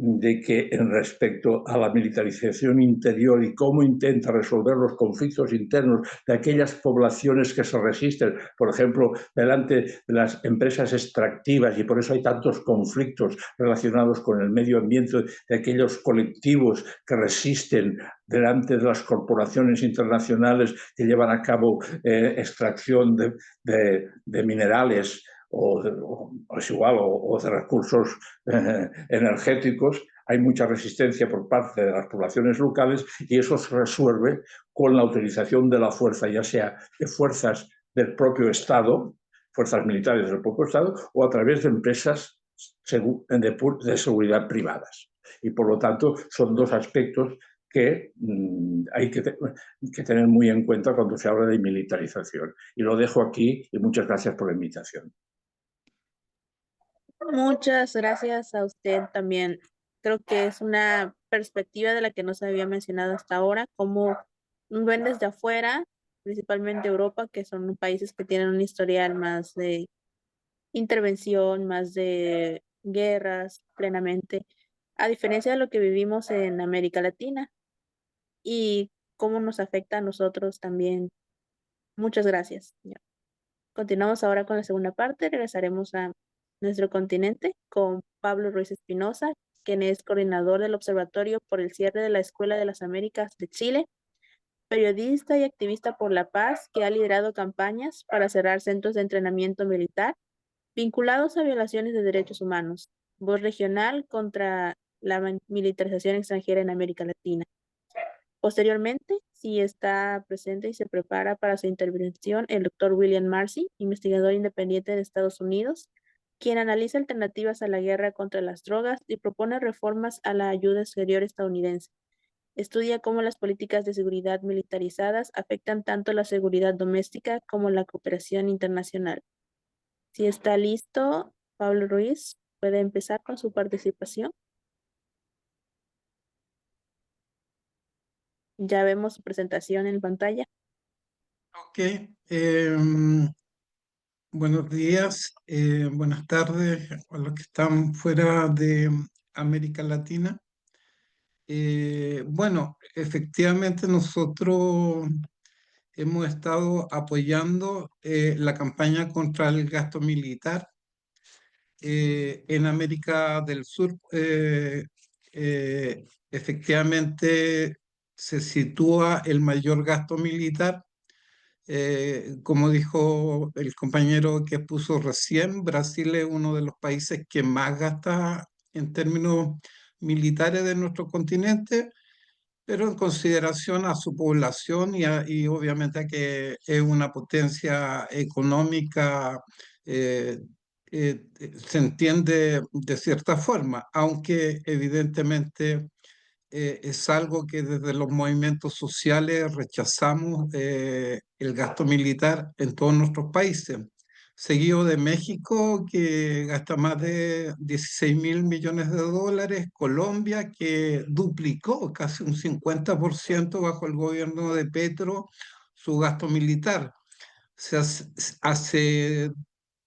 Speaker 4: de que en respecto a la militarización interior y cómo intenta resolver los conflictos internos de aquellas poblaciones que se resisten, por ejemplo, delante de las empresas extractivas, y por eso hay tantos conflictos relacionados con el medio ambiente, de aquellos colectivos que resisten delante de las corporaciones internacionales que llevan a cabo extracción de minerales o de recursos energéticos, hay mucha resistencia por parte de las poblaciones locales y eso se resuelve con la utilización de la fuerza, ya sea de fuerzas del propio Estado, fuerzas militares del propio Estado, o a través de empresas de seguridad privadas. Y por lo tanto son dos aspectos que hay que tener muy en cuenta cuando se habla de militarización. Y lo dejo aquí y muchas gracias por la invitación.
Speaker 1: Muchas gracias a usted también. Creo que es una perspectiva de la que no se había mencionado hasta ahora, cómo ven desde afuera principalmente Europa, que son países que tienen un historial más de intervención, más de guerras plenamente, a diferencia de lo que vivimos en América Latina y cómo nos afecta a nosotros también. Muchas gracias. Ya. Continuamos ahora con la segunda parte. Regresaremos a nuestro continente con Pablo Ruiz Espinosa, quien es coordinador del Observatorio por el cierre de la Escuela de las Américas de Chile, periodista y activista por la paz que ha liderado campañas para cerrar centros de entrenamiento militar vinculados a violaciones de derechos humanos, voz regional contra la militarización extranjera en América Latina. Posteriormente, sí está presente y se prepara para su intervención el doctor William Marcy, investigador independiente de Estados Unidos, quien analiza alternativas a la guerra contra las drogas y propone reformas a la ayuda exterior estadounidense. Estudia cómo las políticas de seguridad militarizadas afectan tanto la seguridad doméstica como la cooperación internacional. Si está listo, Pablo Ruiz puede empezar con su participación. Ya vemos su presentación en pantalla.
Speaker 7: Ok, buenos días, buenas tardes a los que están fuera de América Latina. Bueno, efectivamente nosotros hemos estado apoyando la campaña contra el gasto militar en América del Sur. Efectivamente se sitúa el mayor gasto militar. Como dijo el compañero que puso recién, Brasil es uno de los países que más gasta en términos militares de nuestro continente, pero en consideración a su población y obviamente a que es una potencia económica, eh, se entiende de cierta forma, aunque evidentemente es algo que desde los movimientos sociales rechazamos el gasto militar en todos nuestros países. Seguido de México, que gasta más de 16.000 millones de dólares, Colombia, que duplicó casi un 50% bajo el gobierno de Petro su gasto militar. Hace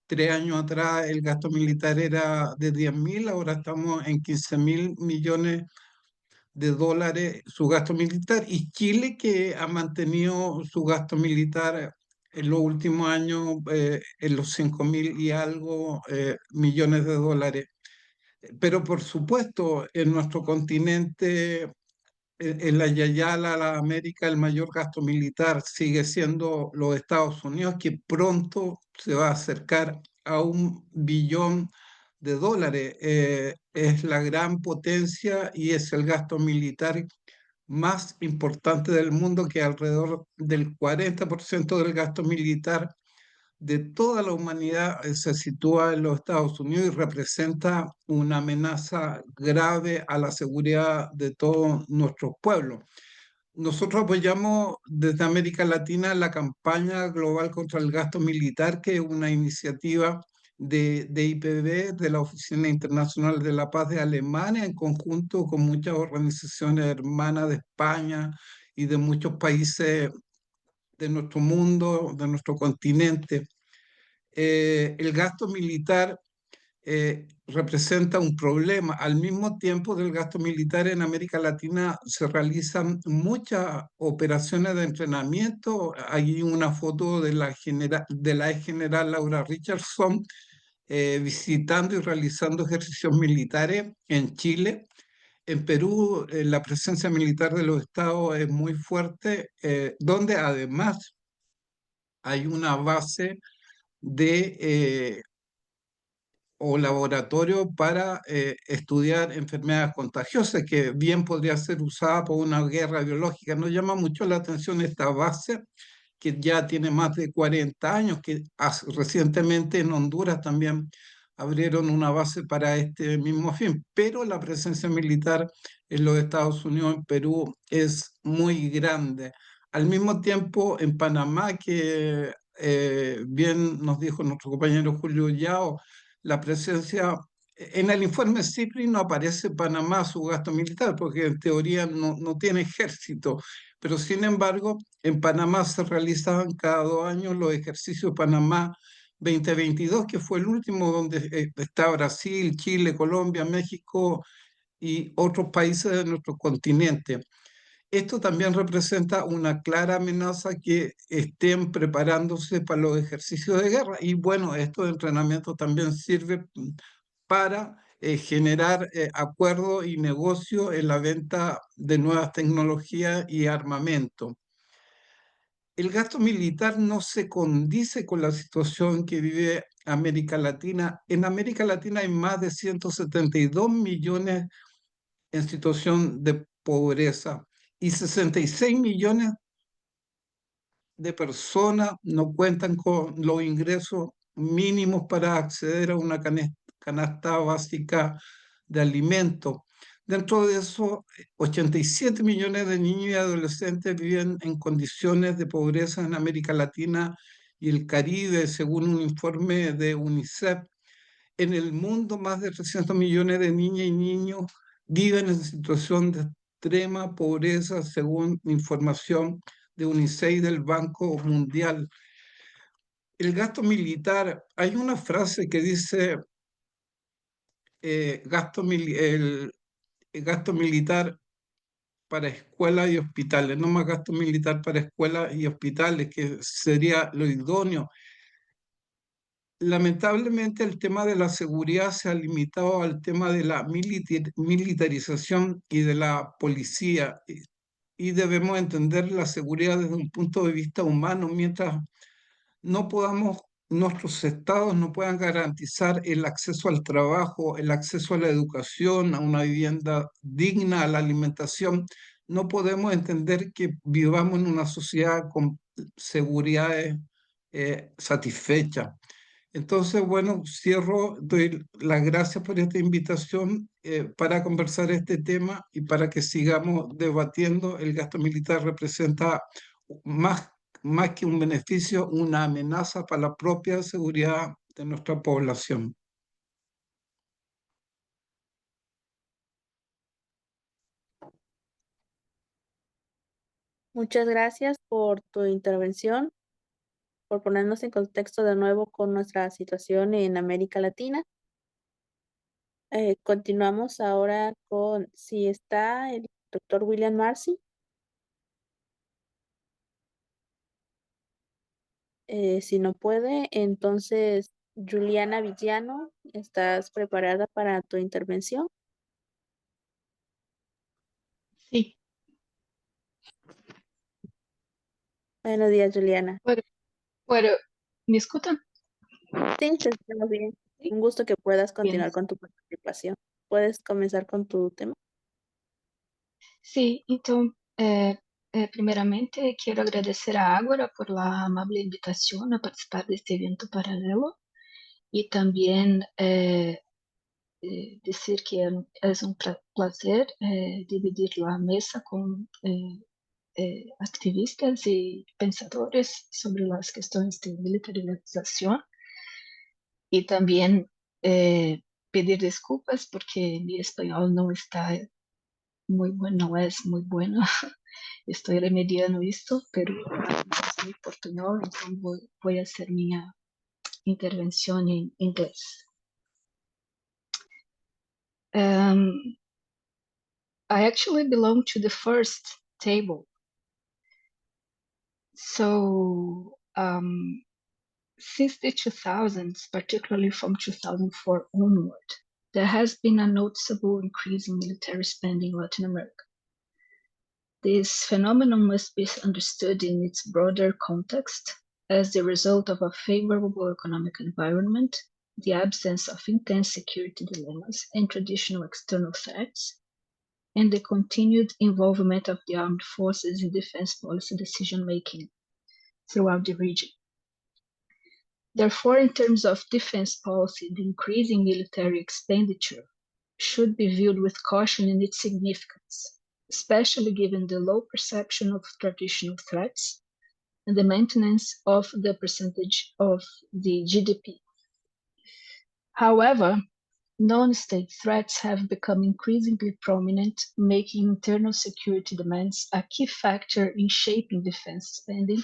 Speaker 7: 3 años atrás el gasto militar era de 10.000, ahora estamos en 15.000 millones de dólares su gasto militar, y Chile, que ha mantenido su gasto militar en los últimos años en los 5.000 y algo millones de dólares. Pero por supuesto, en nuestro continente, en la Yayala, la América, el mayor gasto militar sigue siendo los Estados Unidos, que pronto se va a acercar a 1 billón de dólares. Es la gran potencia y es el gasto militar más importante del mundo, que alrededor del 40% del gasto militar de toda la humanidad se sitúa en los Estados Unidos y representa una amenaza grave a la seguridad de todos nuestros pueblos. Nosotros apoyamos desde América Latina la campaña global contra el gasto militar, que es una iniciativa de IPB, de la Oficina Internacional de la Paz de Alemania, en conjunto con muchas organizaciones hermanas de España y de muchos países de nuestro mundo, de nuestro continente. El gasto militar representa un problema. Al mismo tiempo del gasto militar en América Latina se realizan muchas operaciones de entrenamiento. Hay una foto de la ex general Laura Richardson visitando y realizando ejercicios militares en Chile. En Perú, la presencia militar de los estados es muy fuerte, donde además hay una base de o laboratorio para estudiar enfermedades contagiosas, que bien podría ser usada por una guerra biológica. Nos llama mucho la atención esta base, que ya tiene más de 40 años, que recientemente en Honduras también abrieron una base para este mismo fin, pero la presencia militar en los Estados Unidos, en Perú, es muy grande. Al mismo tiempo, en Panamá, que bien nos dijo nuestro compañero Julio Yao, la presencia En el informe CIPRI no aparece Panamá su gasto militar, porque en teoría no tiene ejército, pero sin embargo, en Panamá se realizaban cada 2 años los ejercicios Panamá 2022, que fue el último donde está Brasil, Chile, Colombia, México y otros países de nuestro continente. Esto también representa una clara amenaza que estén preparándose para los ejercicios de guerra. Y bueno, estos entrenamientos también sirven para generar acuerdos y negocios en la venta de nuevas tecnologías y armamento. El gasto militar no se condice con la situación que vive América Latina. En América Latina hay más de 172 millones en situación de pobreza y 66 millones de personas no cuentan con los ingresos mínimos para acceder a una canasta básica de alimentos. Dentro de eso, 87 millones de niños y adolescentes viven en condiciones de pobreza en América Latina y el Caribe, según un informe de UNICEF. En el mundo, más de 300 millones de niñas y niños viven en situación de extrema pobreza, según información de UNICEF y del Banco Mundial. El gasto militar, hay una frase que dice, el gasto militar para escuelas y hospitales, no más gasto militar para escuelas y hospitales, que sería lo idóneo. Lamentablemente el tema de la seguridad se ha limitado al tema de la militarización y de la policía, y debemos entender la seguridad desde un punto de vista humano. Mientras no podamos, nuestros estados no puedan garantizar el acceso al trabajo, el acceso a la educación, a una vivienda digna, a la alimentación, no podemos entender que vivamos en una sociedad con seguridad satisfecha. Entonces, bueno, cierro, doy las gracias por esta invitación para conversar este tema y para que sigamos debatiendo. El gasto militar representa más que un beneficio, una amenaza para la propia seguridad de nuestra población.
Speaker 1: Muchas gracias por tu intervención, por ponernos en contexto de nuevo con nuestra situación en América Latina. Continuamos ahora con si está el doctor William Marcy. Si no puede, entonces Juliana Villano, ¿estás preparada para tu intervención?
Speaker 8: Sí,
Speaker 1: Buenos días, Juliana.
Speaker 8: bueno, ¿me escuchan?
Speaker 1: Sí, te escuchamos bien.
Speaker 8: Sí.
Speaker 1: Un gusto que puedas
Speaker 8: Bien.
Speaker 1: continuar con tu participación. ¿Puedes comenzar con tu tema?
Speaker 8: Sí, então, primeiramente, quero agradecer a Ágora por la amable invitación a participar de este evento paralelo y también decir que es un placer dividir la mesa con activistas y pensadores sobre las cuestiones de militarización y también pedir disculpas porque mi español no está muy bueno, no es muy bueno. Estoy remediando esto, pero es muy portuñol, entonces voy a hacer mi intervención en inglés. I actually belong to the first table. So since the 2000s, particularly from 2004 onward, there has been a noticeable increase in military spending in Latin America. This phenomenon must be understood in its broader context as the result of a favorable economic environment, the absence of intense security dilemmas and traditional external threats, and the continued involvement of the armed forces in defense policy decision-making throughout the region. Therefore, in terms of defense policy, the increasing military expenditure should be viewed with caution in its significance, especially given the low perception of traditional threats and the maintenance of the percentage of the GDP. However, Non-state threats have become increasingly prominent, making internal security demands a key factor in shaping defense spending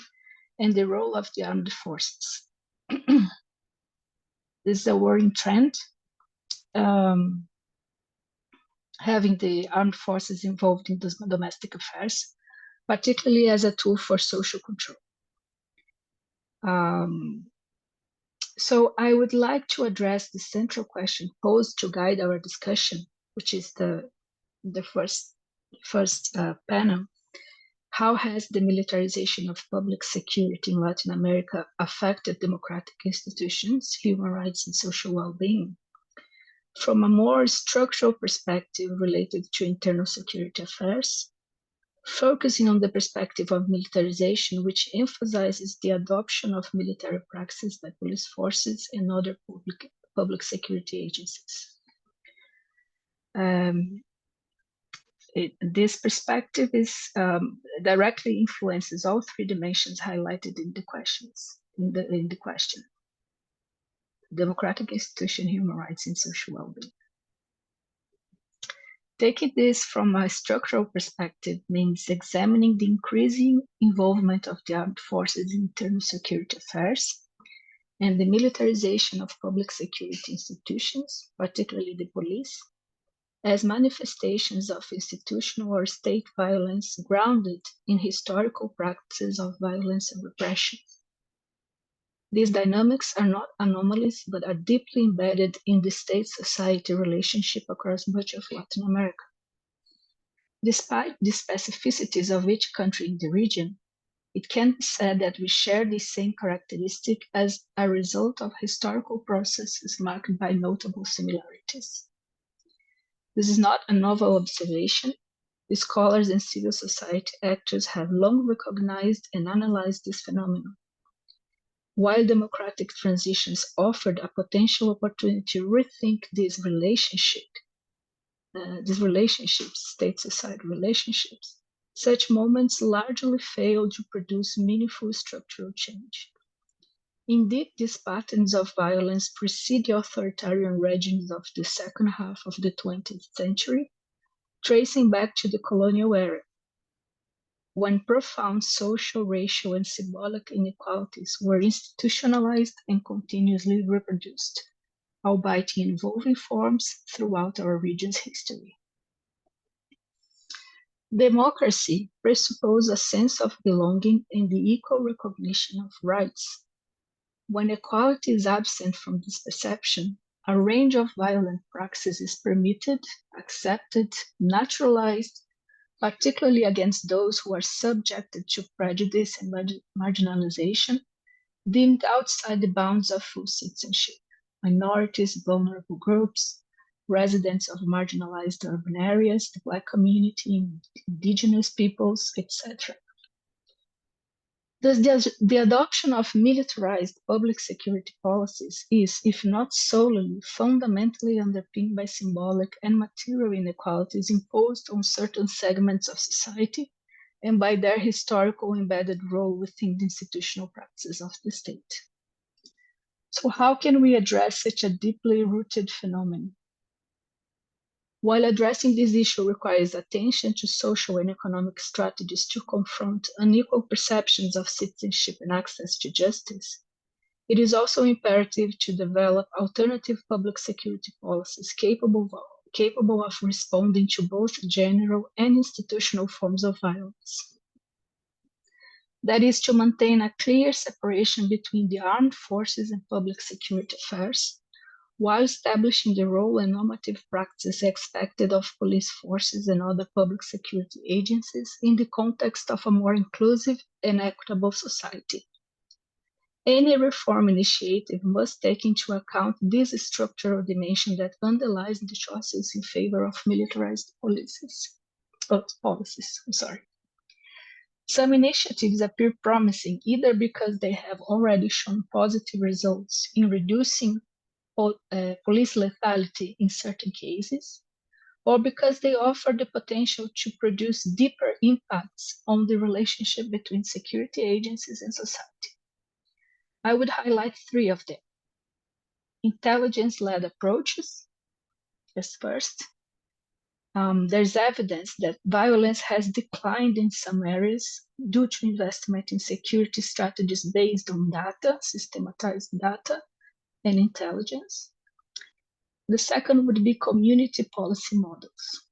Speaker 8: and the role of the armed forces. This is a worrying trend, having the armed forces involved in domestic affairs, particularly as a tool for social control. So I would like to address the central question posed to guide our discussion, which is the first panel. How has the militarization of public security in Latin America affected democratic institutions, human rights, and social well-being? From a more structural perspective related to internal security affairs, focusing on the perspective of militarization, which emphasizes the adoption of military practices by police forces and other public security agencies. This perspective directly influences all three dimensions highlighted in the questions. In the question: democratic institution, human rights, and social well-being. Taking this from a structural perspective means examining the increasing involvement of the armed forces in internal security affairs and the militarization of public security institutions, particularly the police, as manifestations of institutional or state violence grounded in historical practices of violence and repression. These dynamics are not anomalies, but are deeply embedded in the state-society relationship across much of Latin America. Despite the specificities of each country in the region, it can be said that we share the same characteristic as a result of historical processes marked by notable similarities. This is not a novel observation. The scholars and civil society actors have long recognized and analyzed this phenomenon. While democratic transitions offered a potential opportunity to rethink these relationships, state-society relationships, such moments largely fail to produce meaningful structural change. Indeed, these patterns of violence precede the authoritarian regimes of the second half of the 20th century, tracing back to the colonial era, when profound social, racial, and symbolic inequalities were institutionalized and continuously reproduced, albeit in evolving forms throughout our region's history. Democracy presupposes a sense of belonging and the equal recognition of rights. When equality is absent from this perception, a range of violent practices is permitted, accepted, naturalized, particularly against those who are subjected to prejudice and marginalization, deemed outside the bounds of full citizenship: minorities, vulnerable groups, residents of marginalized urban areas, the Black community, indigenous peoples, etc. Thus, the adoption of militarized public security policies is, if not solely, fundamentally underpinned by symbolic and material inequalities imposed on certain segments of society and by their historical embedded role within the institutional practices of the state. So how can we address such a deeply rooted phenomenon? While addressing this issue requires attention to social and economic strategies to confront unequal perceptions of citizenship and access to justice, it is also imperative to develop alternative public security policies capable of responding to both general and institutional forms of violence. That is, to maintain a clear separation between the armed forces and public security affairs, while establishing the role and normative practice expected of police forces and other public security agencies in the context of a more inclusive and equitable society. Any reform initiative must take into account this structural dimension that underlies the choices in favor of militarized policies. Some initiatives appear promising either because they have already shown positive results in reducing police lethality in certain cases, or because they offer the potential to produce deeper impacts on the relationship between security agencies and society. I would highlight three of them: intelligence-led approaches, as first. There's evidence that violence has declined in some areas due to investment in security strategies based on data, systematized data, and intelligence. The second would be community policy models.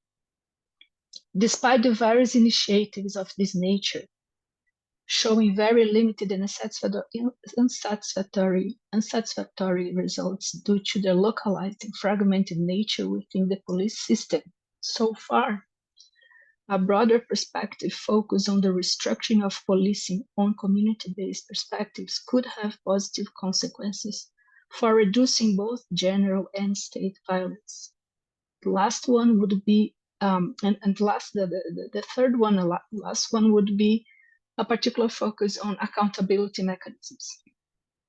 Speaker 8: Despite the various initiatives of this nature, showing very limited and unsatisfactory results due to their localized and fragmented nature within the police system so far, a broader perspective focused on the restructuring of policing on community-based perspectives could have positive consequences for reducing both general and state violence. The last one would be, the third one, last one would be a particular focus on accountability mechanisms.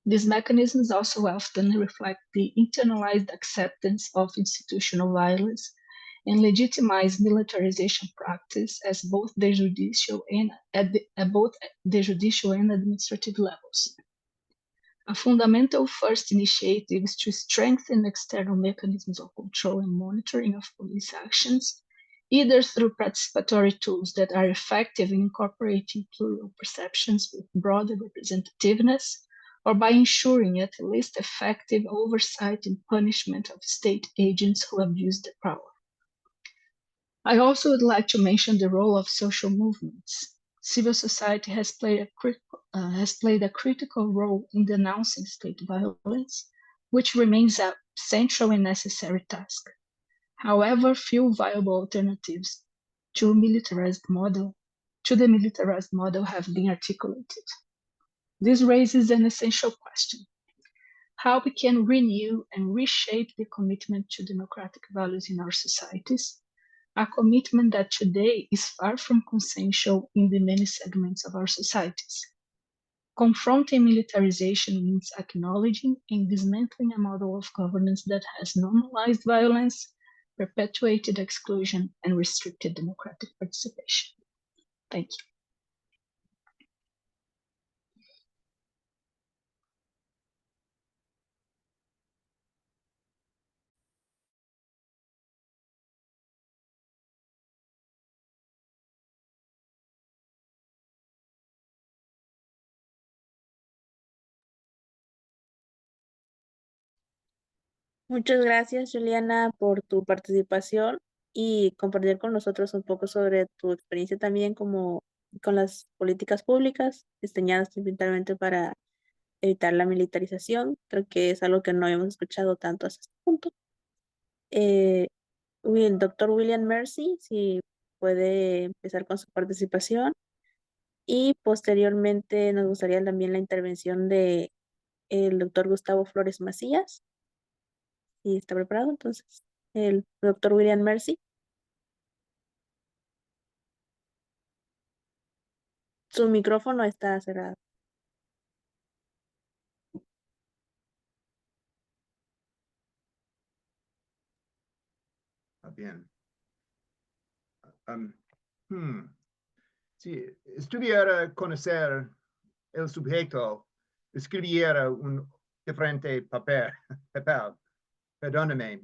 Speaker 8: These mechanisms also often reflect the internalized acceptance of institutional violence and legitimize militarization practice as both the judicial and administrative levels. A fundamental first initiative is to strengthen external mechanisms of control and monitoring of police actions, either through participatory tools that are effective in incorporating plural perceptions with broader representativeness, or by ensuring at least effective oversight and punishment of state agents who abuse their power. I also would like to mention the role of social movements. Civil society has played a critical role in denouncing state violence, which remains a central and necessary task. However, few viable alternatives to the militarized model have been articulated. This raises an essential question: how we can renew and reshape the commitment to democratic values in our societies, a commitment that today is far from consensual in the many segments of our societies. Confronting militarization means acknowledging and dismantling a model of governance that has normalized violence, perpetuated exclusion, and restricted democratic participation. Thank you.
Speaker 1: Muchas gracias, Juliana, por tu participación y compartir con nosotros un poco sobre tu experiencia también como con las políticas públicas diseñadas principalmente para evitar la militarización. Creo que es algo que no habíamos escuchado tanto hasta este punto. El doctor William Mercy, si puede empezar con su participación. Y posteriormente nos gustaría también la intervención de el doctor Gustavo Flores Macías. ¿Y está preparado? Entonces, el doctor William Mercy. Su micrófono está cerrado.
Speaker 9: Bien. Si estuviera conocer el sujeto, escribiera un diferente papel, perdóname.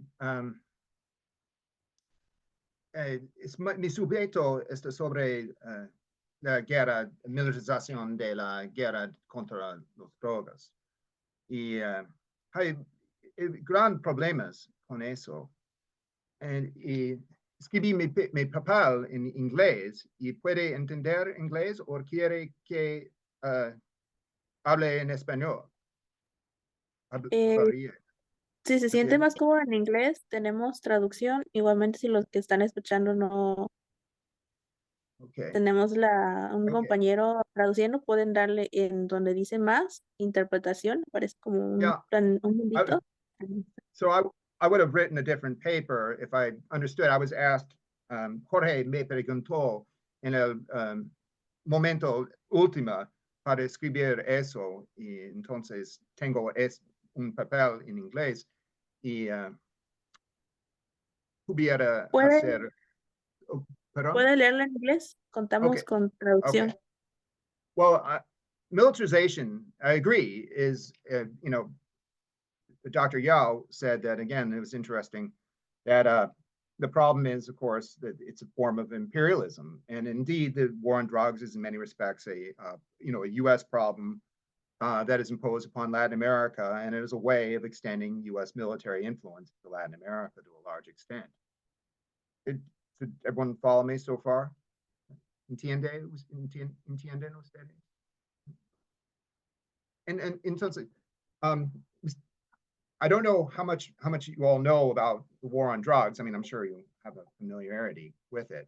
Speaker 9: Mi sujeto está sobre la guerra, militarización de la guerra contra las drogas. Y hay grandes problemas con eso. Y escribí mi papel en inglés y puede entender inglés o quiere que hable en español.
Speaker 1: Si se siente más cómodo en inglés, tenemos traducción. Igualmente, si los que están escuchando no tenemos un compañero traduciendo, pueden darle en donde dice más interpretación. Parece como un mundito.
Speaker 9: So I would have written a different paper if I understood. I was asked, Jorge me preguntó en el momento último para escribir eso, y entonces tengo un papel en inglés y pudiera hacer...
Speaker 1: ¿Puede leerlo en inglés? Contamos con traducción.
Speaker 9: Well, militarization, I agree, is, Dr. Yao said that, again, it was interesting, that the problem is, of course, that it's a form of imperialism. And indeed, the war on drugs is in many respects a U.S. problem that is imposed upon Latin America, and it is a way of extending U.S. military influence to Latin America to a large extent. Did everyone follow me so far? Entiende ustedes? And entonces, I don't know how much you all know about the war on drugs. I mean, I'm sure you have a familiarity with it.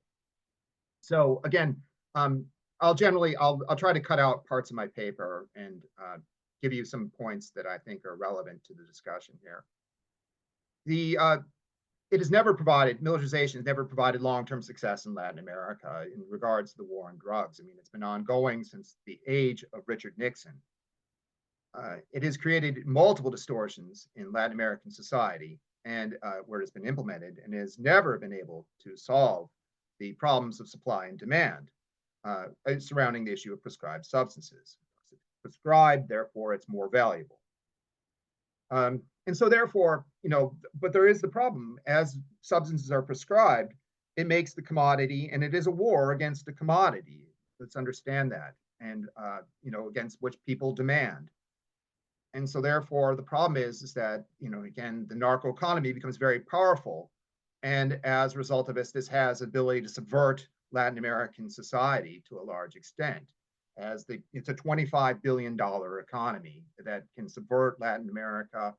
Speaker 9: So again, I'll try to cut out parts of my paper and give you some points that I think are relevant to the discussion here. It has never provided, militarization has never provided long-term success in Latin America in regards to the war on drugs. I mean, it's been ongoing since the age of Richard Nixon. It has created multiple distortions in Latin American society and where it's been implemented, and has never been able to solve the problems of supply and demand surrounding the issue of prescribed substances. It's prescribed, therefore it's more valuable. And so therefore, but there is the problem. As substances are prescribed, it makes the commodity, and it is a war against the commodity. Let's understand that. And, against which people demand. And so therefore, the problem is that, again, the narco economy becomes very powerful. And as a result of this has ability to subvert Latin American society to a large extent. It's a $25 billion economy that can subvert Latin America,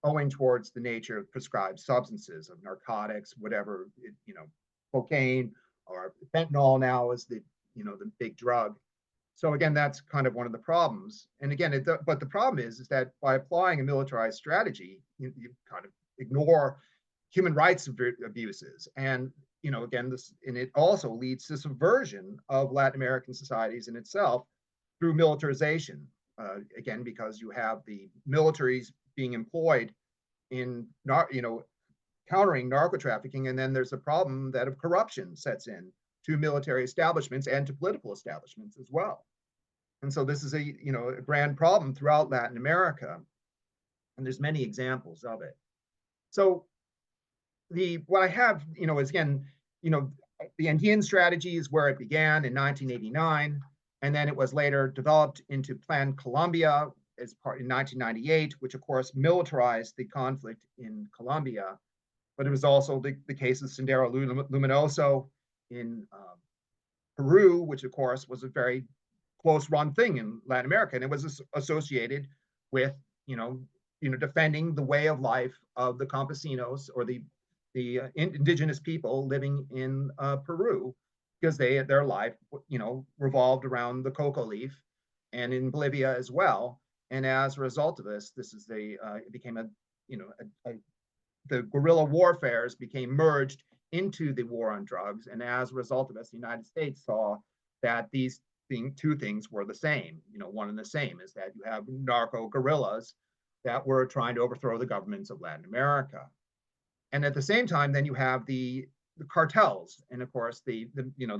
Speaker 9: owing towards the nature of prescribed substances, of narcotics, whatever, cocaine or fentanyl now is the big drug. So again, that's kind of one of the problems. And again, but the problem is that by applying a militarized strategy, you kind of ignore human rights abuses. And again, and it also leads to subversion of Latin American societies in itself through militarization. Again, because you have the militaries being employed in countering narco trafficking, and then there's a problem that of corruption sets in to military establishments and to political establishments as well. And so this is a grand problem throughout Latin America, and there's many examples of it. So what I have is again the Andean strategy is where it began in 1989, and then it was later developed into Plan Colombia as part in 1998, which of course militarized the conflict in Colombia. But it was also the case of Sendero Luminoso in Peru, which of course was a very close run thing in Latin America, and it was associated with defending the way of life of the campesinos, or the indigenous people living in Peru, because their life revolved around the coca leaf, and in Bolivia as well. And as a result of this, it became the guerrilla warfares became merged into the war on drugs. And as a result of this, the United States saw that these two things were the same. One and the same is that you have narco guerrillas that were trying to overthrow the governments of Latin America. And at the same time, then you have the cartels, and of course the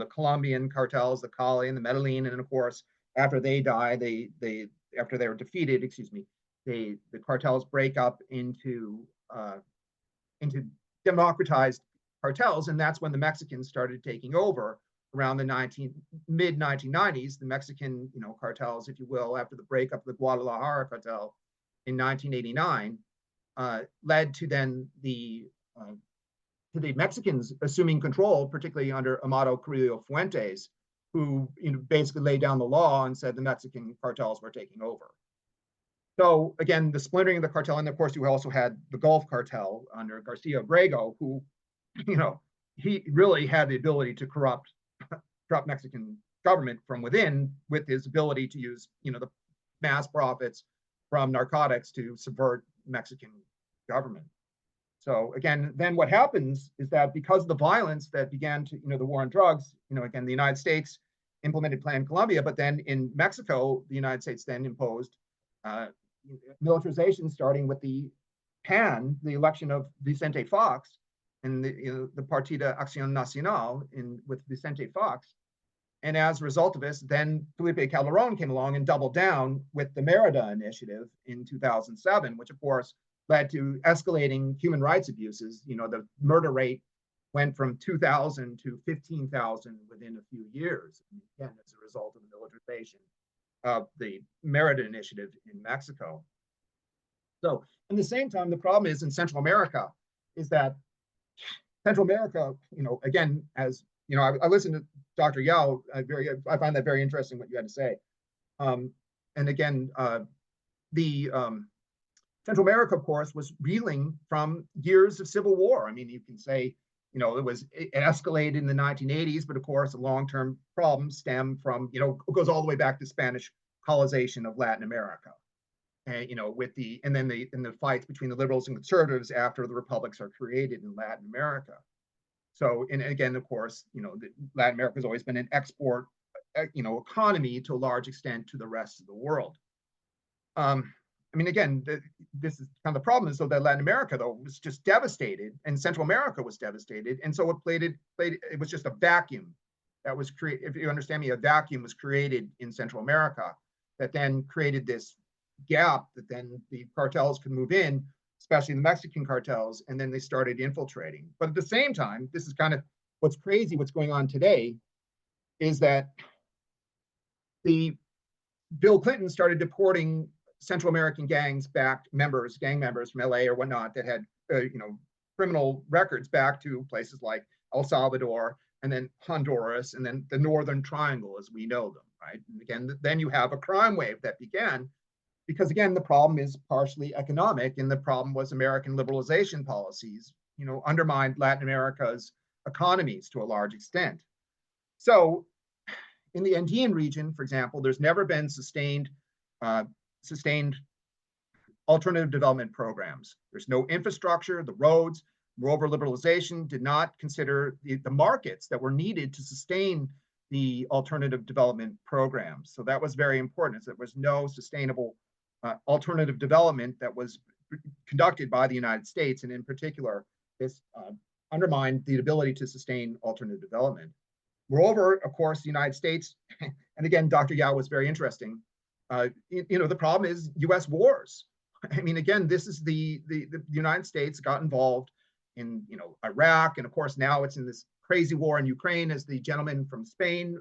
Speaker 9: Colombian cartels, the Cali and the Medellin, and of course after they die, after they were defeated, the cartels break up into democratized cartels, and that's when the Mexicans started taking over around the mid 1990s. The Mexican cartels, if you will, after the breakup of the Guadalajara cartel in 1989, led to then the Mexicans assuming control, particularly under Amado Carrillo Fuentes, who basically laid down the law and said the Mexican cartels were taking over. So again, the splintering of the cartel, and of course you also had the Gulf cartel under Garcia Abrego, who he really had the ability to corrupt Mexican government from within, with his ability to use the mass profits from narcotics to subvert Mexican government. So again, then what happens is that because of the violence that began to, the war on drugs, again, the United States implemented Plan Colombia, but then in Mexico, the United States then imposed militarization, starting with the election of Vicente Fox and the Partida Acción Nacional with Vicente Fox. And as a result of this, then Felipe Calderón came along and doubled down with the Merida Initiative in 2007, which of course led to escalating human rights abuses. You know, the murder rate went from 2,000 to 15,000 within a few years, again, as a result of the militarization of the Merida Initiative in Mexico. So, at the same time, the problem is in Central America is that Central America, you know, again, as you know, I listened to Dr. Yao. I find that very interesting what you had to say. And again, Central America, of course, was reeling from years of civil war. I mean, you can say, you know, it escalated in the 1980s, but of course, the long-term problems stem from, you know, it goes all the way back to Spanish colonization of Latin America. And, you know, and then the fights between the liberals and conservatives after the republics are created in Latin America. So, and again, of course, you know, Latin America has always been an export, you know, economy to a large extent to the rest of the world. I mean, again, this is kind of the problem is though that Latin America, though, was just devastated, and Central America was devastated. And so it was just a vacuum that was created. If you understand me, a vacuum was created in Central America that then created this gap that then the cartels could move in, especially the Mexican cartels, and then they started infiltrating. But at the same time, this is kind of what's crazy, what's going on today, is that Bill Clinton started deporting Central American gang members from LA or whatnot that had you know, criminal records back to places like El Salvador and then Honduras and then the Northern Triangle as we know them, right? And again, then you have a crime wave that began because again, the problem is partially economic, and the problem was American liberalization policies, you know, undermined Latin America's economies to a large extent. So in the Andean region, for example, there's never been sustained alternative development programs. There's no infrastructure, the roads. Moreover, liberalization did not consider the markets that were needed to sustain the alternative development programs. So that was very important, is there was no sustainable alternative development that was conducted by the United States, and in particular, this undermined the ability to sustain alternative development. Moreover, of course, the United States, and again, Dr. Yao was very interesting, you know, the problem is US wars. I mean, again, this is the United States got involved in, you know, Iraq, and of course, now it's in this crazy war in Ukraine, as the gentleman from Spain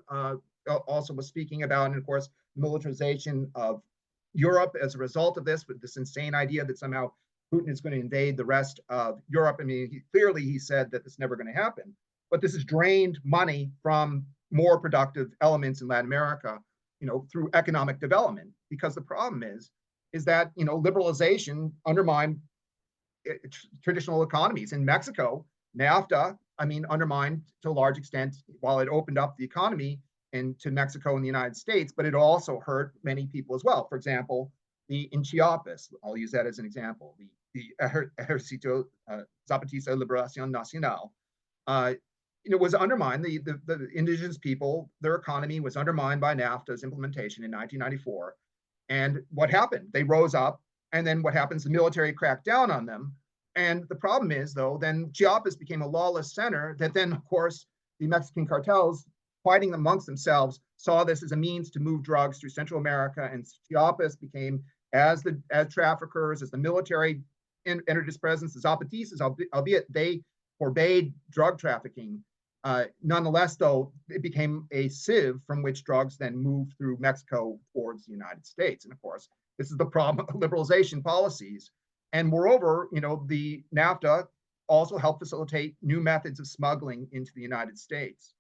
Speaker 9: also was speaking about, and of course, militarization of Europe as a result of this, with this insane idea that somehow Putin is going to invade the rest of Europe. I mean, clearly he said that it's never going to happen, but this has drained money from more productive elements in Latin America, you know, through economic development. Because the problem is that, you know, liberalization undermined traditional economies. In Mexico, NAFTA, I mean, undermined to a large extent while it opened up the economy into Mexico and the United States, but it also hurt many people as well. For example, in Chiapas, I'll use that as an example, the Ejército Zapatista de Liberación Nacional, you know, was undermined. The indigenous people, their economy was undermined by NAFTA's implementation in 1994. And what happened? They rose up, and then what happens? The military cracked down on them. And the problem is, though, then Chiapas became a lawless center that then, of course, the Mexican cartels, fighting amongst themselves, saw this as a means to move drugs through Central America, and Chiapas became, as traffickers, as the military entered its presence, the Zapatistas, albeit they forbade drug trafficking, nonetheless, though, it became a sieve from which drugs then moved through Mexico towards the United States. And of course, this is the problem of liberalization policies. And moreover, you know, the NAFTA also helped facilitate new methods of smuggling into the United States.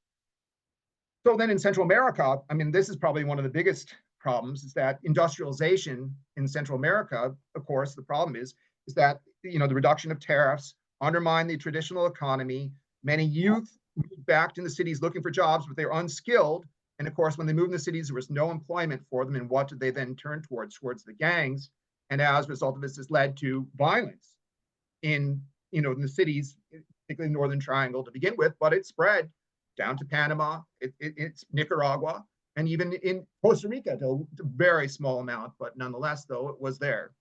Speaker 9: So then in Central America, I mean, this is probably one of the biggest problems, is that industrialization in Central America, of course, the problem is that, you know, the reduction of tariffs undermined the traditional economy. Many youth moved back to the cities looking for jobs, but they were unskilled. And of course, when they moved in the cities, there was no employment for them. And what did they then turn towards? Towards the gangs. And as a result of this, has led to violence in, you know, in the cities, particularly the Northern Triangle to begin with, but it spread down to Panama, it's Nicaragua, and even in Costa Rica to a very small amount, but nonetheless, though, it was there.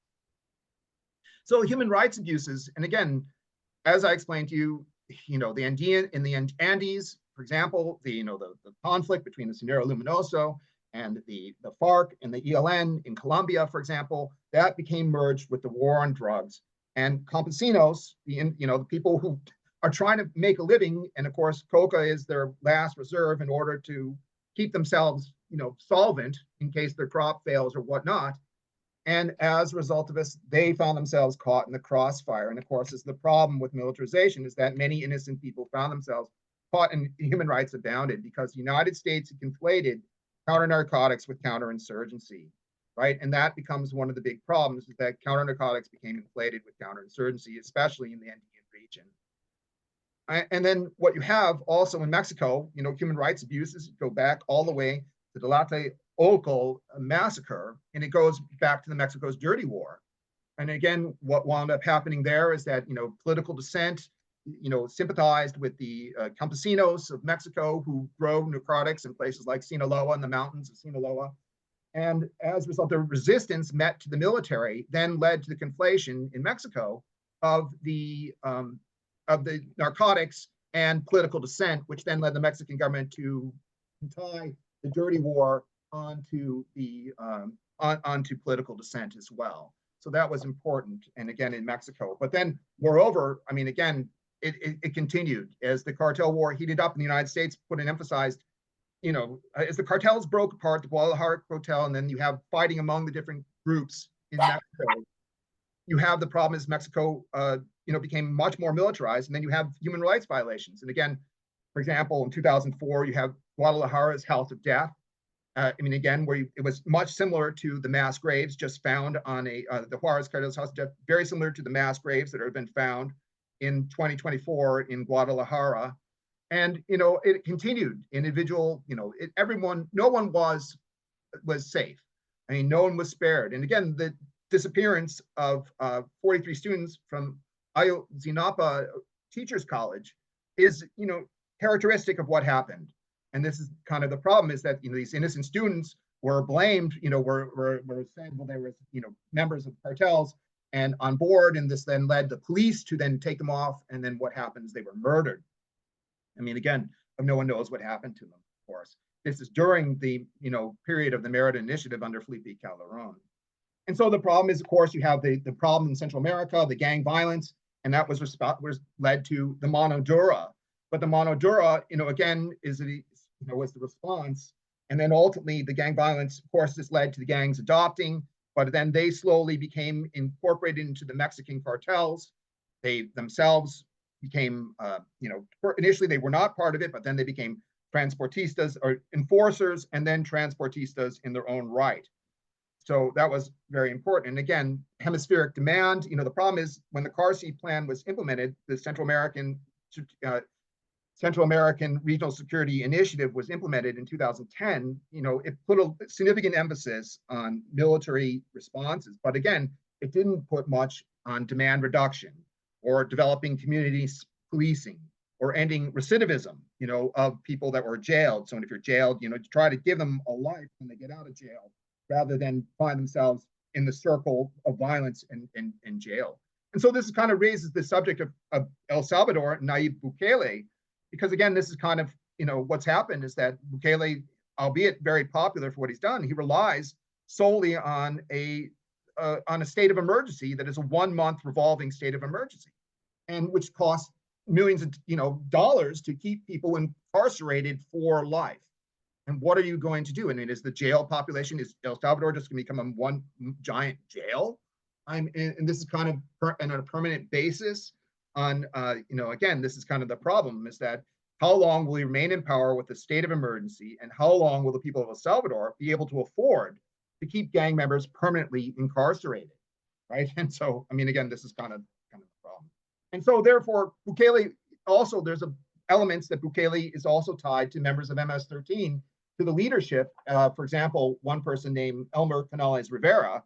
Speaker 9: So human rights abuses, and again, as I explained to you, you know, in the Andes, for example, the conflict between the Sendero Luminoso and the FARC and the ELN in Colombia, for example, that became merged with the war on drugs. and campesinos, the people who are trying to make a living. And of course, coca is their last reserve in order to keep themselves, solvent in case their crop fails or whatnot. And as a result of this, they found themselves caught in the crossfire. And of course, is the problem with militarization is that many innocent people found themselves caught, and human rights abounded because the United States had conflated counter-narcotics with counterinsurgency, right? And that becomes one of the big problems, is that counter-narcotics became inflated with counterinsurgency, especially in the Andean region. And then what you have also in Mexico, human rights abuses go back all the way to the Tlatelolco massacre, and it goes back to the Mexico's dirty war. And again, what wound up happening there is that, political dissent, sympathized with the campesinos of Mexico who grow narcotics in places like Sinaloa and the mountains of Sinaloa. And as a result, the resistance met to the military then led to the conflation in Mexico of the narcotics and political dissent, which then led the Mexican government to tie the dirty war onto political dissent as well. So that was important, and again in Mexico. But then, moreover, again, it continued as the cartel war heated up in the United States. Put and emphasized, as the cartels broke apart, the Guadalajara cartel, and then you have fighting among the different groups in Mexico. You have the problem is Mexico, became much more militarized, and then you have human rights violations. And again, for example, in 2004, you have Guadalajara's House of Death. Again, where it was much similar to the mass graves just found on the Juarez cartel's House of Death, very similar to the mass graves that have been found in 2024 in Guadalajara. And, it continued individual, no one was safe. No one was spared. And again, the disappearance of 43 students from Ayotzinapa Teachers College is, characteristic of what happened. And this is kind of the problem, is that, these innocent students were blamed, were said, well, they were, members of cartels and on board. And this then led the police to then take them off. And then what happens? They were murdered. Again, no one knows what happened to them, of course. This is during the, period of the Merida Initiative under Felipe Calderon. And so the problem is, of course, you have the problem in Central America, the gang violence, and that was led to the Mano Dura. But the Mano Dura, again, was the response. And then ultimately the gang violence, of course, this led to the gangs adopting, but then they slowly became incorporated into the Mexican cartels. They themselves became, initially they were not part of it, but then they became transportistas or enforcers, and then transportistas in their own right. So that was very important. And again, hemispheric demand, the problem is when the CARSI plan was implemented, the Central American Regional Security Initiative was implemented in 2010, it put a significant emphasis on military responses. But again, it didn't put much on demand reduction or developing community policing or ending recidivism, of people that were jailed. So if you're jailed, to try to give them a life when they get out of jail, rather than find themselves in the circle of violence in jail. And so this kind of raises the subject of El Salvador, Nayib Bukele, because again, this is kind of, what's happened is that Bukele, albeit very popular for what he's done, he relies solely on a state of emergency that is a 1 month revolving state of emergency, and which costs millions of dollars to keep people incarcerated for life. And what are you going to do? And is the jail population, is El Salvador just going to become one giant jail? And this is kind of on a permanent basis. Again, this is kind of the problem, is that how long will we remain in power with the state of emergency, and how long will the people of El Salvador be able to afford to keep gang members permanently incarcerated, right? And so, again, this is kind of the problem. And so therefore, Bukele also, there's elements that Bukele is also tied to members of MS-13, to the leadership. For example, one person named Elmer Canales Rivera,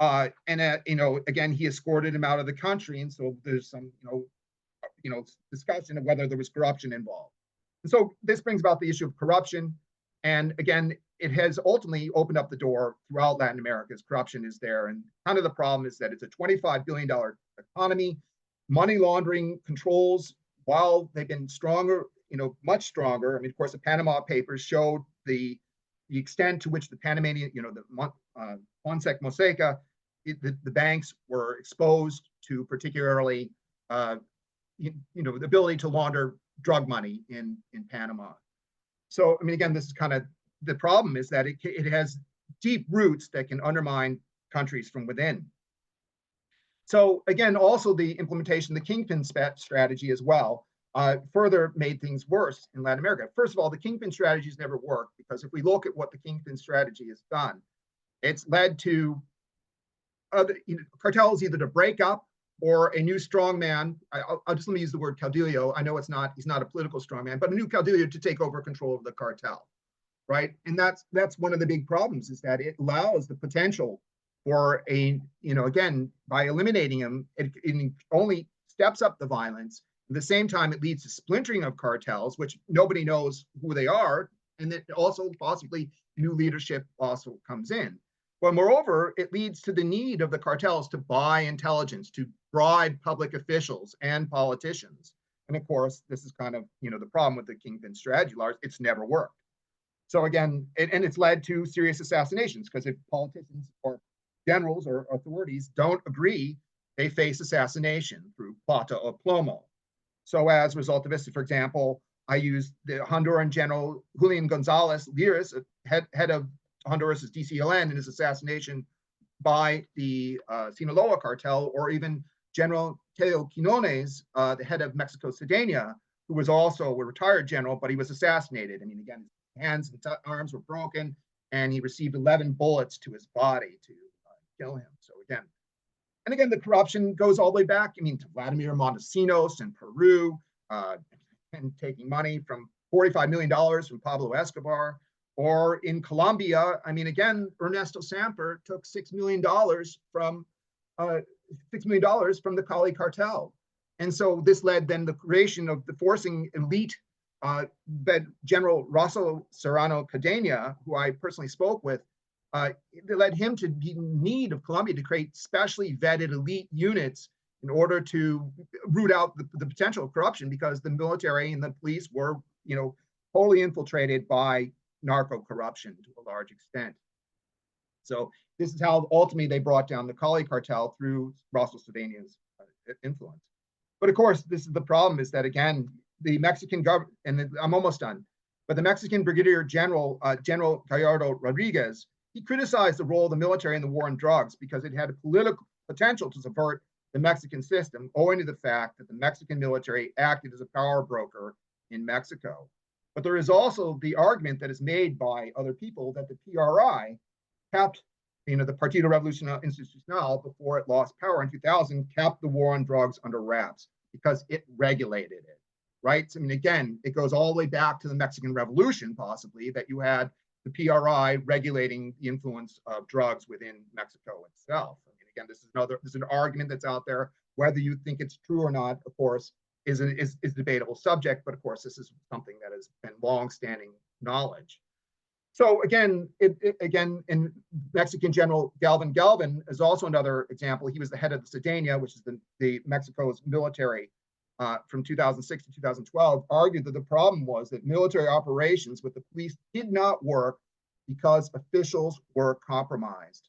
Speaker 9: again, he escorted him out of the country. And so there's some, discussion of whether there was corruption involved. And so this brings about the issue of corruption. And again, it has ultimately opened up the door throughout Latin America as corruption is there. And kind of the problem is that it's a $25 billion economy. Money laundering controls, while they've been stronger, much stronger. Of course, the Panama Papers showed the extent to which the Panamanian, the Monsec Fonseca, the banks were exposed to particularly, the ability to launder drug money in Panama. So, I mean, again, this is kind of the problem, is that it has deep roots that can undermine countries from within. So again, also the implementation of the kingpin strategy as well further made things worse in Latin America. First of all, the kingpin strategies never worked, because if we look at what the kingpin strategy has done, it's led to cartels either to break up or a new strongman. I'll just let me use the word caudillo. I know he's not a political strongman, but a new caudillo to take over control of the cartel, right? And that's one of the big problems, is that it allows the potential for again, by eliminating him, it only steps up the violence. At the same time, it leads to splintering of cartels, which nobody knows who they are, and that also possibly new leadership also comes in. But moreover, it leads to the need of the cartels to buy intelligence, to bribe public officials and politicians. And of course, this is kind of the problem with the kingpin strategy, Lars. It's never worked. So again, and it's led to serious assassinations, because if politicians or generals or authorities don't agree, they face assassination through plata o plomo. So as a result of this, for example, I used the Honduran general Julian Gonzalez Liras, head of Honduras' DCLN, in his assassination by the Sinaloa cartel, or even General Teo Quinones, the head of Mexico Sedena, who was also a retired general, but he was assassinated. I mean, again, his hands and arms were broken, and he received 11 bullets to his body to kill him. So again, the corruption goes all the way back, to Vladimir Montesinos in Peru, and taking money from $45 million from Pablo Escobar. Or in Colombia, again, Ernesto Samper took $6 million from the Cali cartel. And so this led then the creation of the forcing elite, General Rosso Serrano Cadena, who I personally spoke with. It led him to be in need of Colombia to create specially vetted elite units in order to root out the potential of corruption, because the military and the police were, wholly infiltrated by narco corruption to a large extent. So this is how ultimately they brought down the Cali cartel, through Rosso Cedena's influence. But of course, this is the problem, is that again, the Mexican government, and I'm almost done, but the Mexican Brigadier General, General Gallardo Rodriguez, he criticized the role of the military in the war on drugs, because it had a political potential to subvert the Mexican system, owing to the fact that the Mexican military acted as a power broker in Mexico. But there is also the argument that is made by other people that the PRI kept, the Partido Revolucionario Institucional, before it lost power in 2000, kept the war on drugs under wraps, because it regulated it, right? So, again, it goes all the way back to the Mexican Revolution, possibly, that you had the PRI regulating the influence of drugs within Mexico itself. Again, this is an argument that's out there. Whether you think it's true or not, of course, is a debatable subject, but of course, this is something that has been long-standing knowledge. So again, in Mexican General Galvin is also another example. He was the head of the Sedena, which is the Mexico's military from 2006 to 2012, argued that the problem was that military operations with the police did not work because officials were compromised.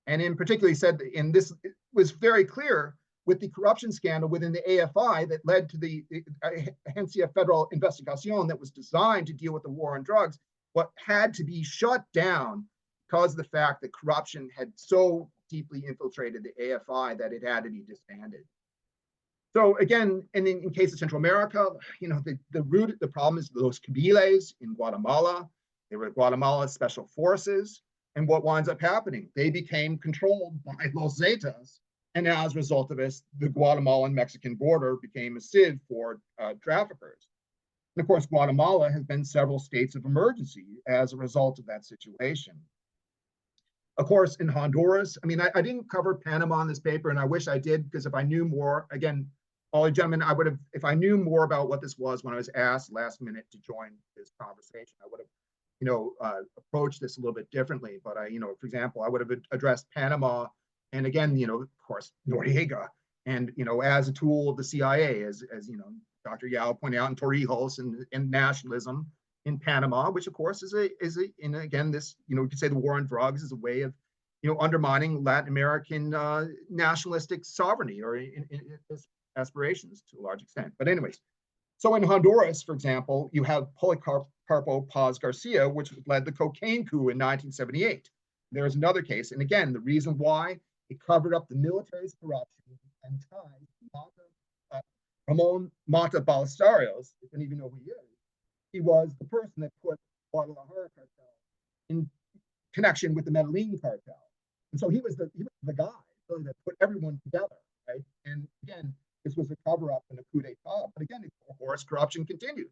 Speaker 9: And in particular, he said, and this was very clear with the corruption scandal within the AFI that led to the Agencia Federal Investigación that was designed to deal with the war on drugs, what had to be shut down because of the fact that corruption had so deeply infiltrated the AFI that it had to be disbanded. So again, and in case of Central America, the problem is those cabiles in Guatemala. They were Guatemala's special forces. And what winds up happening? They became controlled by Los Zetas. And as a result of this, the Guatemalan-Mexican border became a sieve for traffickers. And of course, Guatemala has been several states of emergency as a result of that situation. Of course, in Honduras, I didn't cover Panama in this paper, and I wish I did, because if I knew more, again, all the gentlemen, I would have, if I knew more about what this was when I was asked last minute to join this conversation, I would have approach this a little bit differently. But for example, I would have addressed Panama, and again, of course, Noriega, and as a tool of the CIA, as Dr. Yao pointed out, in Torrijos and nationalism in Panama, which of course is and again, this, you could say the war on drugs is a way of, undermining Latin American nationalistic sovereignty or aspirations to a large extent. But anyways, so in Honduras, for example, you have Policarpo Paz Garcia, which led the cocaine coup in 1978. There's another case. And again, the reason why it covered up the military's corruption and ties to Ramon Mata Ballesteros, if any of you know who he is. He was the person that put Guadalajara cartel in connection with the Medellin cartel. And so he was the guy really that put everyone together, right? And again, this was a cover-up and a coup d'etat. But again, of course, corruption continued.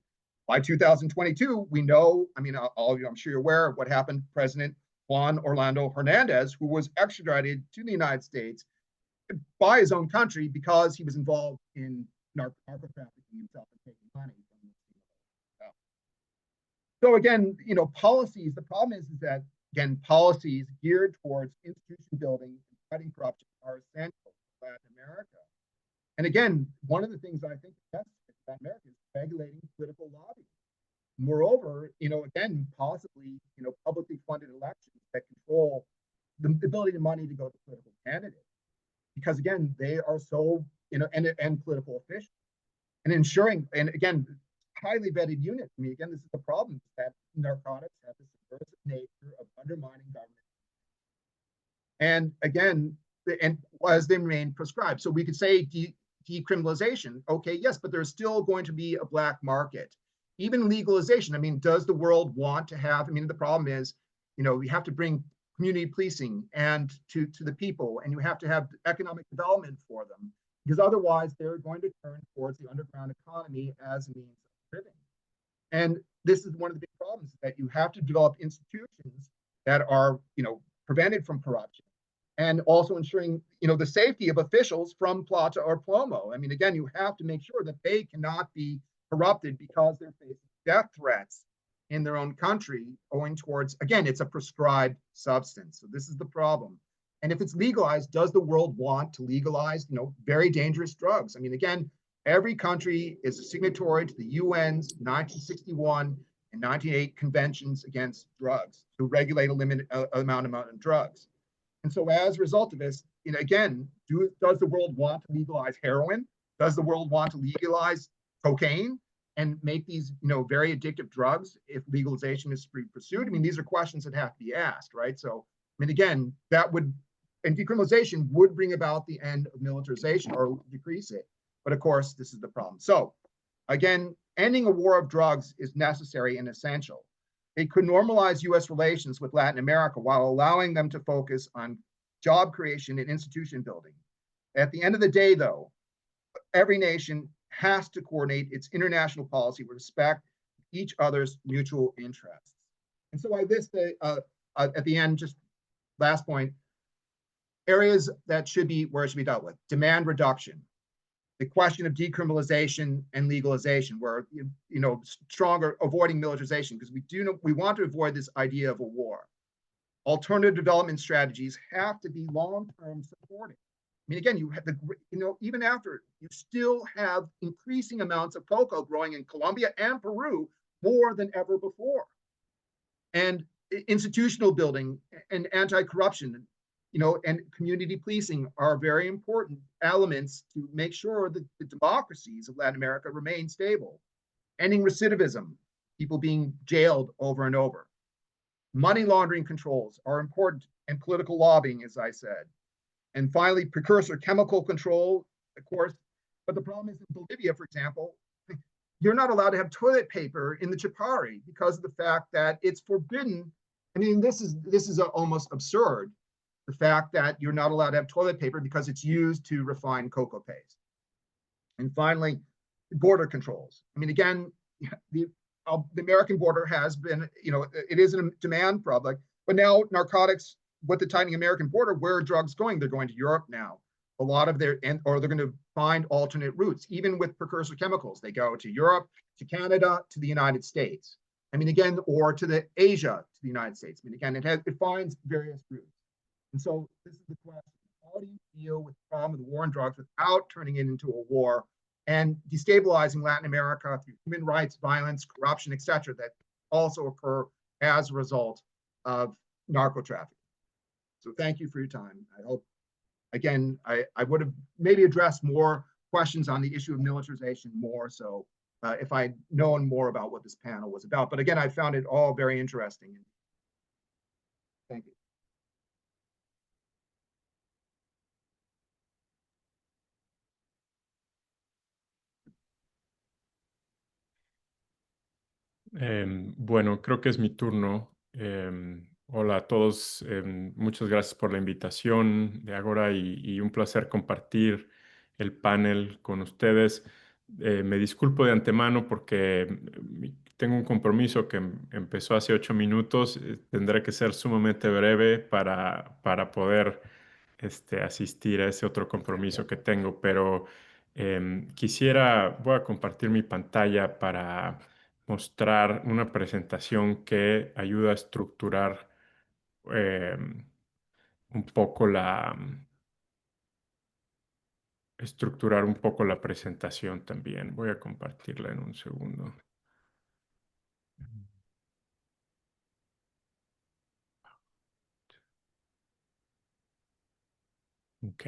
Speaker 9: By 2022, we know, I mean, all of you, I'm sure you're aware of what happened. President Juan Orlando Hernandez, who was extradited to the United States by his own country because he was involved in narco trafficking himself and taking money from the So again, policies, the problem is that, again, policies geared towards institution building and fighting corruption are essential for Latin America. And again, one of the things I think that's Latin America is regulating political lobbying. Moreover, again, possibly, publicly funded elections that control the ability of money to go to political candidates. Because again, they are so, and political officials. And ensuring, and again, highly vetted units. I mean, again, this is the problem, that narcotics have this subversive nature of undermining government. And again, and as they remain prescribed. So we could say decriminalization, okay, yes, but there's still going to be a black market. Even legalization, I mean, does the world want to have, I mean, the problem is, we have to bring community policing and to the people, and you have to have economic development for them, because otherwise they're going to turn towards the underground economy as a means of living. And this is one of the big problems, that you have to develop institutions that are, prevented from corruption, and also ensuring, the safety of officials from Plata or Plomo. I mean, again, you have to make sure that they cannot be corrupted because they're facing death threats in their own country owing towards, again, it's a prescribed substance. So this is the problem. And if it's legalized, does the world want to legalize, very dangerous drugs? I mean, again, every country is a signatory to the UN's 1961 and 1998 conventions against drugs to regulate a limited amount of drugs. And so as a result of this, again, does the world want to legalize heroin? Does the world want to legalize cocaine and make these, very addictive drugs if legalization is pursued? I mean, these are questions that have to be asked, right? So, I mean, again, and decriminalization would bring about the end of militarization or decrease it. But of course, this is the problem. So again, ending a war of drugs is necessary and essential. It could normalize US relations with Latin America while allowing them to focus on job creation and institution building. At the end of the day, though, every nation has to coordinate its international policy with respect to each other's mutual interests. And so I list at the end, just last point, areas that where it should be dealt with. Demand reduction, the question of decriminalization and legalization, where, stronger avoiding militarization, because we want to avoid this idea of a war. Alternative development strategies have to be long-term supported. I mean, again, you have even after, you still have increasing amounts of cocoa growing in Colombia and Peru more than ever before. And institutional building and anti-corruption, and community policing are very important elements to make sure that the democracies of Latin America remain stable. Ending recidivism, people being jailed over and over. Money laundering controls are important, and political lobbying, as I said. And finally, precursor chemical control, of course. But the problem is in Bolivia, for example, you're not allowed to have toilet paper in the Chapare because of the fact that it's forbidden. I mean, this is almost absurd. The fact that you're not allowed to have toilet paper because it's used to refine cocoa paste. And finally, border controls. I mean, again, the American border has been, it is a demand product, but now narcotics, with the tightening American border, where are drugs going? They're going to Europe now. A lot of or they're going to find alternate routes, even with precursor chemicals. They go to Europe, to Canada, to the United States. I mean, again, or to Asia, to the United States. I mean, again, it finds various routes. And so this is the question: how do you deal with the problem of the war on drugs without turning it into a war and destabilizing Latin America through human rights, violence, corruption, et cetera, that also occur as a result of narco trafficking? So thank you for your time. I hope, again, I would have maybe addressed more questions on the issue of militarization more so if I'd known more about what this panel was about. But again, I found it all very interesting. Thank you.
Speaker 10: Bueno, creo que es mi turno. Hola a todos, muchas gracias por la invitación de Agora y un placer compartir el panel con ustedes. Me disculpo de antemano porque tengo un compromiso que empezó hace 8 minutos. Tendré que ser sumamente breve para poder asistir a ese otro compromiso que tengo, pero voy a compartir mi pantalla para mostrar una presentación que ayuda a estructurar un poco la presentación también. Voy a compartirla en un segundo. Ok.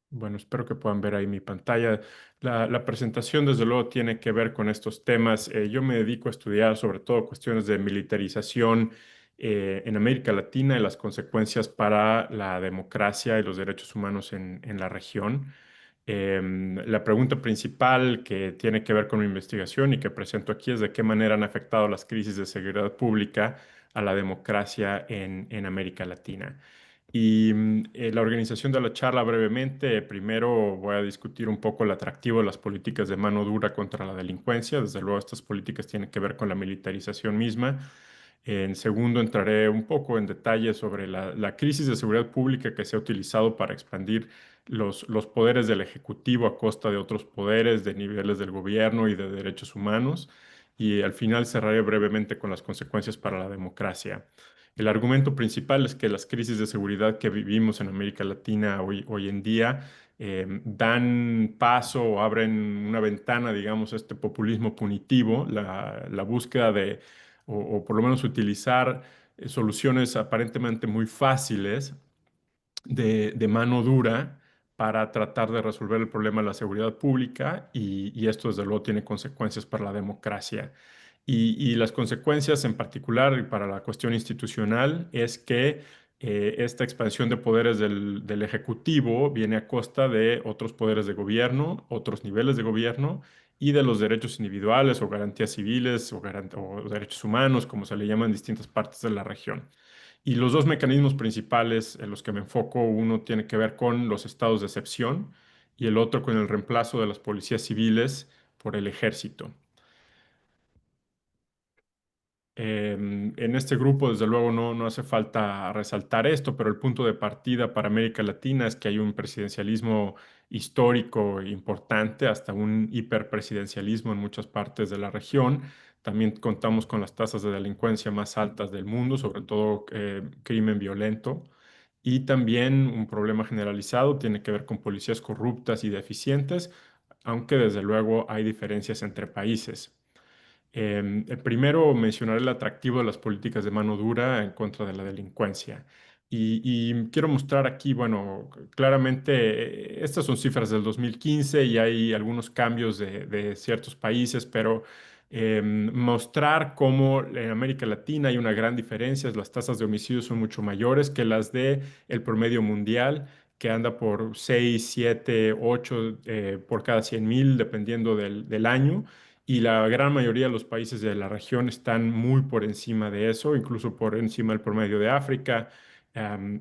Speaker 10: Bueno, espero que puedan ver ahí mi pantalla. La presentación, desde luego, tiene que ver con estos temas. Yo me dedico a estudiar sobre todo cuestiones de militarización en América Latina y las consecuencias para la democracia y los derechos humanos en la región. La pregunta principal que tiene que ver con mi investigación y que presento aquí es de qué manera han afectado las crisis de seguridad pública a la democracia en América Latina. Y la organización de la charla brevemente, primero voy a discutir un poco el atractivo de las políticas de mano dura contra la delincuencia. Desde luego, estas políticas tienen que ver con la militarización misma. En segundo, entraré un poco en detalle sobre la crisis de seguridad pública que se ha utilizado para expandir los poderes del Ejecutivo a costa de otros poderes, de niveles del gobierno y de derechos humanos. Y al final cerraré brevemente con las consecuencias para la democracia. El argumento principal es que las crisis de seguridad que vivimos en América Latina hoy en día dan paso o abren una ventana, digamos, a este populismo punitivo, la búsqueda o por lo menos utilizar soluciones aparentemente muy fáciles de mano dura para tratar de resolver el problema de la seguridad pública y esto desde luego tiene consecuencias para la democracia. Y las consecuencias en particular y para la cuestión institucional es que esta expansión de poderes del Ejecutivo viene a costa de otros poderes de gobierno, otros niveles de gobierno y de los derechos individuales o garantías civiles o derechos humanos, como se le llama en distintas partes de la región. Y los dos mecanismos principales en los que me enfoco, uno tiene que ver con los estados de excepción y el otro con el reemplazo de las policías civiles por el ejército. En este grupo, desde luego, no hace falta resaltar esto, pero el punto de partida para América Latina es que hay un presidencialismo histórico importante, hasta un hiperpresidencialismo en muchas partes de la región. También contamos con las tasas de delincuencia más altas del mundo, sobre todo crimen violento. Y también un problema generalizado tiene que ver con policías corruptas y deficientes, aunque desde luego hay diferencias entre países. Primero mencionaré el atractivo de las políticas de mano dura en contra de la delincuencia. Y quiero mostrar aquí, bueno, claramente estas son cifras del 2015 y hay algunos cambios de ciertos países, pero mostrar cómo en América Latina hay una gran diferencia, las tasas de homicidios son mucho mayores que las del promedio mundial, que anda por 6, 7, 8 por cada 100,000, dependiendo del año. Y la gran mayoría de los países de la región están muy por encima de eso, incluso por encima del promedio de África.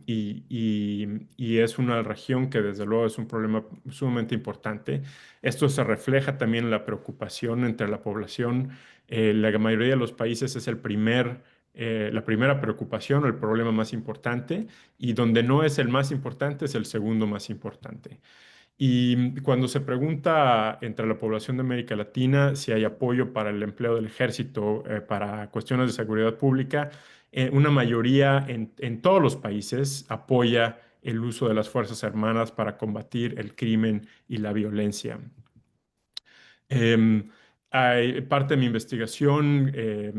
Speaker 10: Y es una región que desde luego es un problema sumamente importante. Esto se refleja también en la preocupación entre la población. La mayoría de los países es la primera preocupación o el problema más importante, y donde no es el más importante es el segundo más importante. Y cuando se pregunta entre la población de América Latina si hay apoyo para el empleo del ejército para cuestiones de seguridad pública, una mayoría en todos los países apoya el uso de las Fuerzas Armadas para combatir el crimen y la violencia. Em, Parte de mi investigación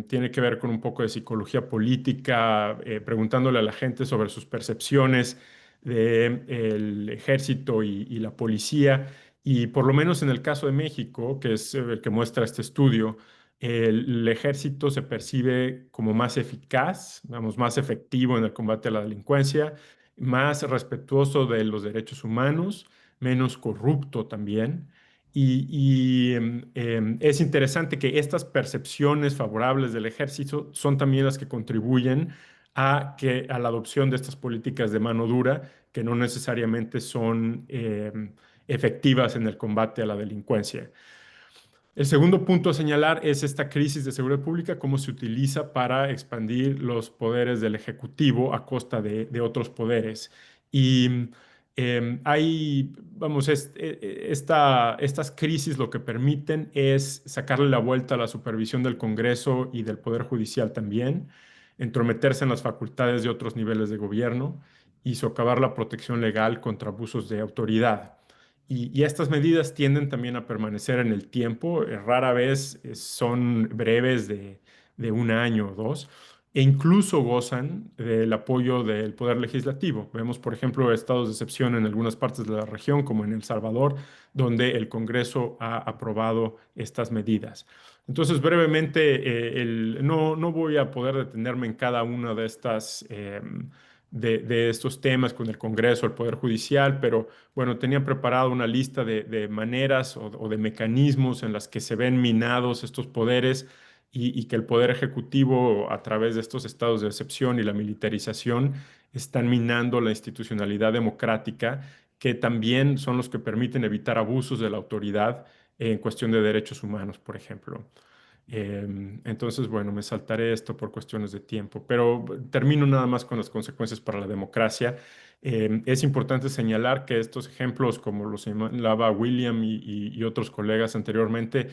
Speaker 10: tiene que ver con un poco de psicología política, preguntándole a la gente sobre sus percepciones del ejército y la policía. Y por lo menos en el caso de México, que es el que muestra este estudio, el ejército se percibe como más eficaz, vamos, más efectivo en el combate a la delincuencia, más respetuoso de los derechos humanos, menos corrupto también. Es interesante que estas percepciones favorables del ejército son también las que contribuyen a la adopción de estas políticas de mano dura, que no necesariamente son efectivas en el combate a la delincuencia. El segundo punto a señalar es esta crisis de seguridad pública, cómo se utiliza para expandir los poderes del Ejecutivo a costa de otros poderes. Y vamos, estas crisis lo que permiten es sacarle la vuelta a la supervisión del Congreso y del Poder Judicial también, entrometerse en las facultades de otros niveles de gobierno y socavar la protección legal contra abusos de autoridad. Y estas medidas tienden también a permanecer en el tiempo, rara vez son breves de un año o dos, e incluso gozan del apoyo del Poder Legislativo. Vemos, por ejemplo, estados de excepción en algunas partes de la región, como en El Salvador, donde el Congreso ha aprobado estas medidas. Entonces, brevemente, no voy a poder detenerme en cada una de de estos temas con el Congreso, el Poder Judicial, pero bueno, tenía preparado una lista de maneras o de mecanismos en las que se ven minados estos poderes y que el Poder Ejecutivo, a través de estos estados de excepción y la militarización, están minando la institucionalidad democrática, que también son los que permiten evitar abusos de la autoridad en cuestión de derechos humanos, por ejemplo. Entonces, bueno, me saltaré esto por cuestiones de tiempo, pero termino nada más con las consecuencias para la democracia. Es importante señalar que estos ejemplos, como los señalaba William y otros colegas anteriormente,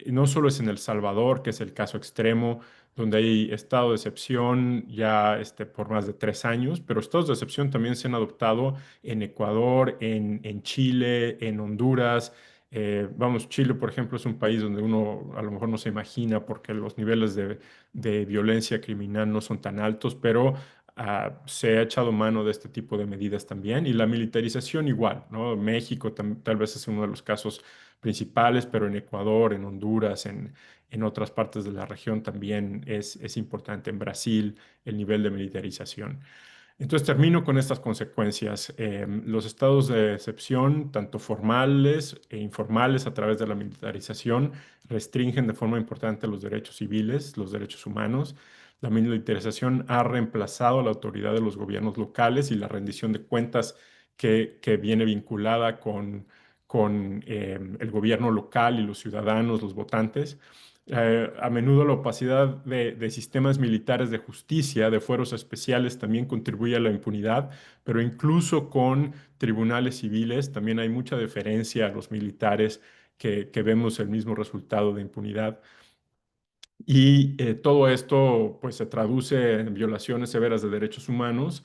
Speaker 10: no solo es en El Salvador, que es el caso extremo, donde hay estado de excepción ya por más de 3 años, pero estados de excepción también se han adoptado en Ecuador, en Chile, en Honduras. Vamos, Chile, por ejemplo, es un país donde uno a lo mejor no se imagina porque los niveles de violencia criminal no son tan altos, pero se ha echado mano de este tipo de medidas también. Y la militarización igual, ¿no? México tal vez es uno de los casos principales, pero en Ecuador, en Honduras, en otras partes de la región también es importante. En Brasil, el nivel de militarización. Entonces termino con estas consecuencias. Los estados de excepción, tanto formales e informales a través de la militarización, restringen de forma importante los derechos civiles, los derechos humanos. La militarización ha reemplazado la autoridad de los gobiernos locales y la rendición de cuentas que viene vinculada con el gobierno local y los ciudadanos, los votantes. A menudo la opacidad de sistemas militares de justicia, de fueros especiales, también contribuye a la impunidad, pero incluso con tribunales civiles también hay mucha deferencia a los militares que vemos el mismo resultado de impunidad. Y todo esto pues se traduce en violaciones severas de derechos humanos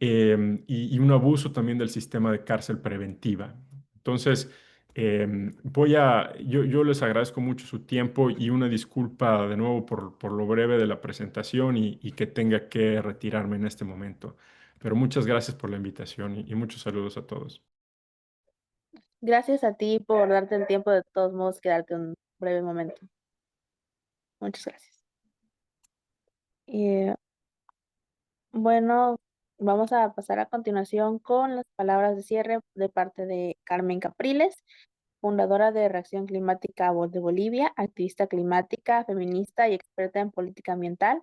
Speaker 10: y un abuso también del sistema de cárcel preventiva. Entonces, yo les agradezco mucho su tiempo y una disculpa de nuevo por lo breve de la presentación y que tenga que retirarme en este momento. Pero muchas gracias por la invitación y muchos saludos a todos.
Speaker 1: Gracias a ti por darte el tiempo de todos modos, quedarte un breve momento. Muchas gracias. Eh, bueno, vamos a pasar a continuación con las palabras de cierre de parte de Carmen Capriles, fundadora de Reacción Climática Voz de Bolivia, activista climática, feminista y experta en política ambiental.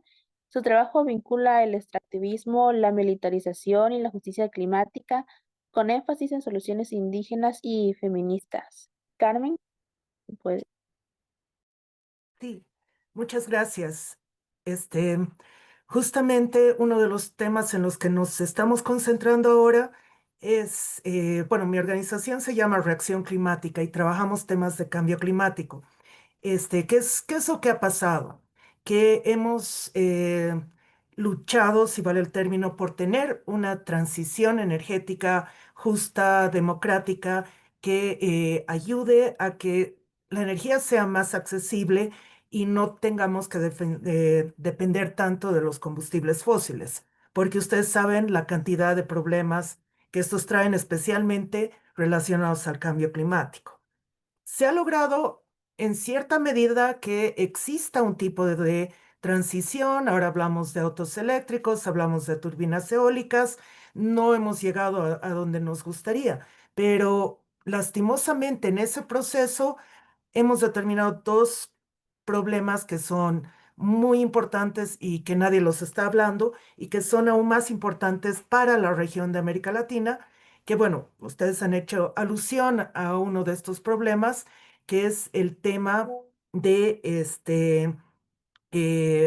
Speaker 1: Su trabajo vincula el extractivismo, la militarización y la justicia climática, con énfasis en soluciones indígenas y feministas. Carmen, pues.
Speaker 11: Sí, muchas gracias. Justamente uno de los temas en los que nos estamos concentrando ahora es, bueno, mi organización se llama Reacción Climática y trabajamos temas de cambio climático. ¿Qué es lo que ha pasado? Que hemos luchado, si vale el término, por tener una transición energética justa, democrática, que ayude a que la energía sea más accesible y no tengamos que depender tanto de los combustibles fósiles, porque ustedes saben la cantidad de problemas que estos traen, especialmente relacionados al cambio climático. Se ha logrado en cierta medida que exista un tipo de transición. Ahora hablamos de autos eléctricos, hablamos de turbinas eólicas. No hemos llegado a donde nos gustaría, pero lastimosamente en ese proceso hemos determinado dos problemas que son muy importantes y que nadie los está hablando y que son aún más importantes para la región de América Latina, que bueno, ustedes han hecho alusión a uno de estos problemas, que es el tema de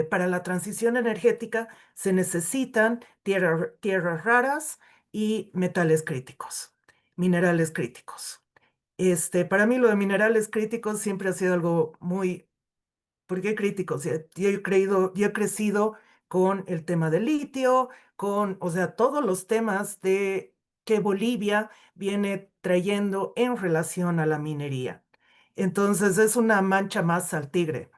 Speaker 11: para la transición energética se necesitan tierras raras y metales críticos, minerales críticos. Para mí lo de minerales críticos siempre ha sido algo muy. ¿Por qué críticos? Yo he crecido con el tema del litio, o sea, todos los temas que Bolivia viene trayendo en relación a la minería. Entonces es una mancha más al tigre.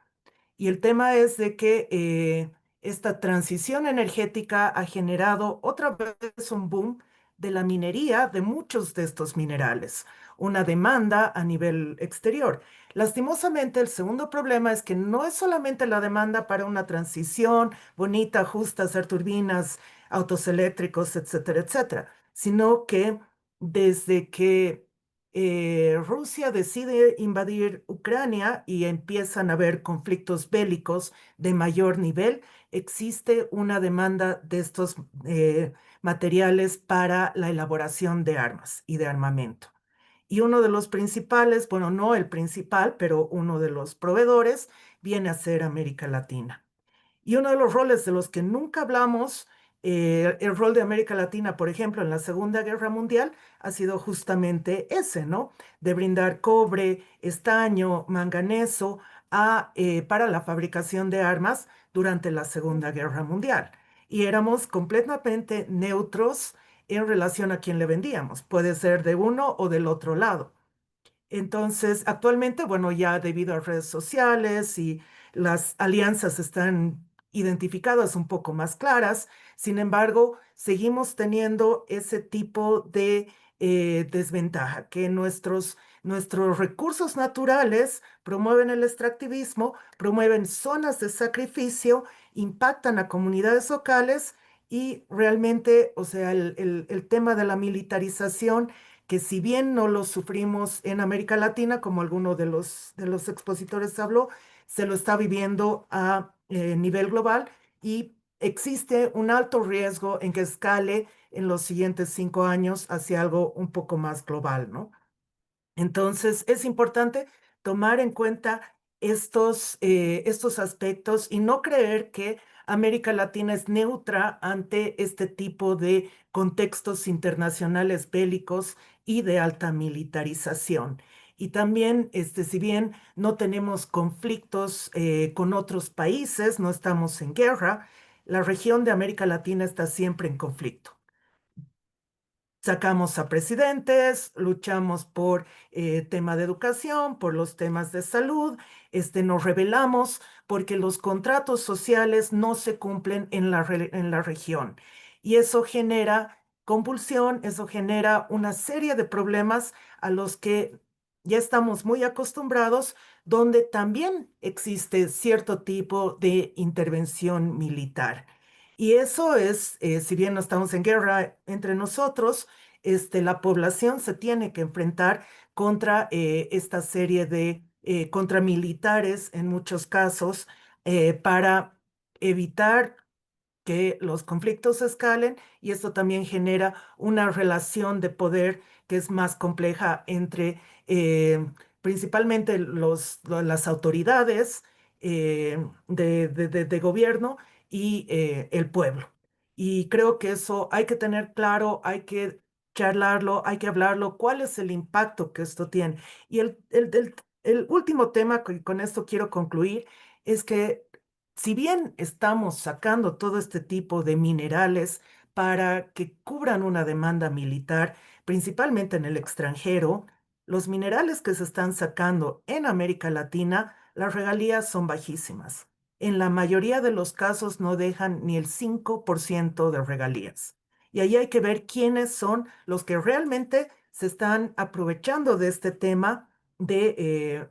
Speaker 11: Y el tema es de que esta transición energética ha generado otra vez un boom de la minería de muchos de estos minerales, una demanda a nivel exterior. Lastimosamente, el segundo problema es que no es solamente la demanda para una transición bonita, justa, hacer turbinas, autos eléctricos, etcétera, etcétera, sino que desde que Rusia decide invadir Ucrania y empiezan a haber conflictos bélicos de mayor nivel, existe una demanda de estos materiales para la elaboración de armas y de armamento. Y uno de los principales, bueno, no el principal, pero uno de los proveedores viene a ser América Latina. Y uno de los roles de los que nunca hablamos, el rol de América Latina, por ejemplo, en la Segunda Guerra Mundial, ha sido justamente ese, ¿no? De brindar cobre, estaño, manganeso para la fabricación de armas durante la Segunda Guerra Mundial. Y éramos completamente neutros en relación a quién le vendíamos. Puede ser de uno o del otro lado. Entonces, actualmente, bueno, ya debido a redes sociales y las alianzas están identificadas un poco más claras, sin embargo, seguimos teniendo ese tipo de desventaja, que nuestros recursos naturales promueven el extractivismo, promueven zonas de sacrificio, impactan a comunidades locales y realmente, o sea, el tema de la militarización que si bien no lo sufrimos en América Latina, como alguno de los expositores habló, se lo está viviendo a nivel global y existe un alto riesgo en que escale en los siguientes 5 años hacia algo un poco más global, ¿no? Entonces, es importante tomar en cuenta estos aspectos y no creer que América Latina es neutra ante este tipo de contextos internacionales bélicos y de alta militarización. Y también, si bien no tenemos conflictos con otros países, no estamos en guerra, la región de América Latina está siempre en conflicto. Sacamos a presidentes, luchamos por tema de educación, por los temas de salud, nos rebelamos porque los contratos sociales no se cumplen en la región. Y eso genera convulsión, eso genera una serie de problemas a los que ya estamos muy acostumbrados, donde también existe cierto tipo de intervención militar. Y eso es, si bien no estamos en guerra entre nosotros, la población se tiene que enfrentar contra esta serie de contra militares en muchos casos para evitar que los conflictos escalen y esto también genera una relación de poder que es más compleja entre principalmente las autoridades de gobierno y el pueblo. Y creo que eso hay que tener claro, hay que charlarlo, hay que hablarlo, cuál es el impacto que esto tiene. Y el último tema, que con esto quiero concluir, es que si bien estamos sacando todo este tipo de minerales para que cubran una demanda militar, principalmente en el extranjero, los minerales que se están sacando en América Latina, las regalías son bajísimas. En la mayoría de los casos no dejan ni el 5% de regalías. Y ahí hay que ver quiénes son los que realmente se están aprovechando de este tema,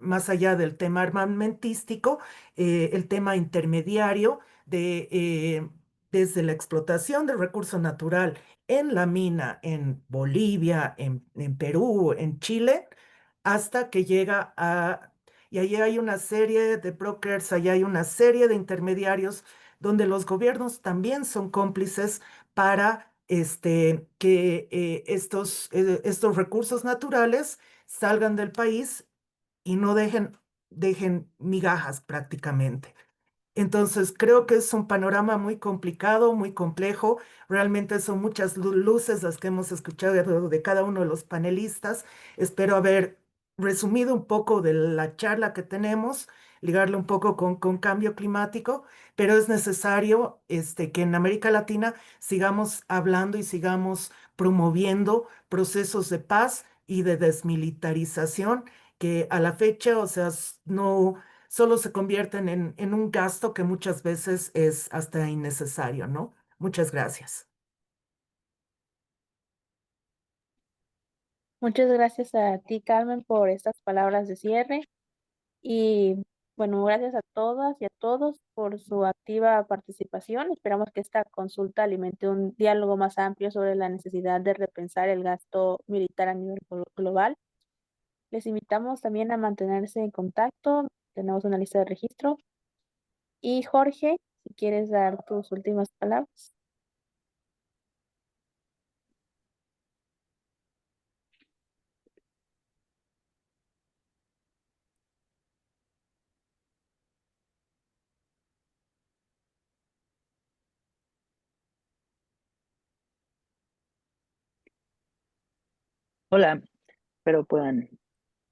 Speaker 11: más allá del tema armamentístico, el tema intermediario desde la explotación del recurso natural en la mina, en Bolivia, en Perú, en Chile, hasta que llega a... Y ahí hay una serie de brokers, allá hay una serie de intermediarios donde los gobiernos también son cómplices para que estos recursos naturales salgan del país y no dejen migajas prácticamente. Entonces, creo que es un panorama muy complicado, muy complejo. Realmente son muchas luces las que hemos escuchado de cada uno de los panelistas. Espero haber resumido un poco de la charla que tenemos, ligarlo un poco con cambio climático, pero es necesario que en América Latina sigamos hablando y sigamos promoviendo procesos de paz y de desmilitarización que a la fecha, o sea, no solo se convierten en un gasto que muchas veces es hasta innecesario, ¿no? Muchas gracias.
Speaker 1: Muchas gracias a ti, Carmen, por estas palabras de cierre. Y bueno, gracias a todas y a todos por su activa participación. Esperamos que esta consulta alimente un diálogo más amplio sobre la necesidad de repensar el gasto militar a nivel global. Les invitamos también a mantenerse en contacto. Tenemos una lista de registro. Y Jorge, si quieres dar tus últimas palabras.
Speaker 2: Hola, espero puedan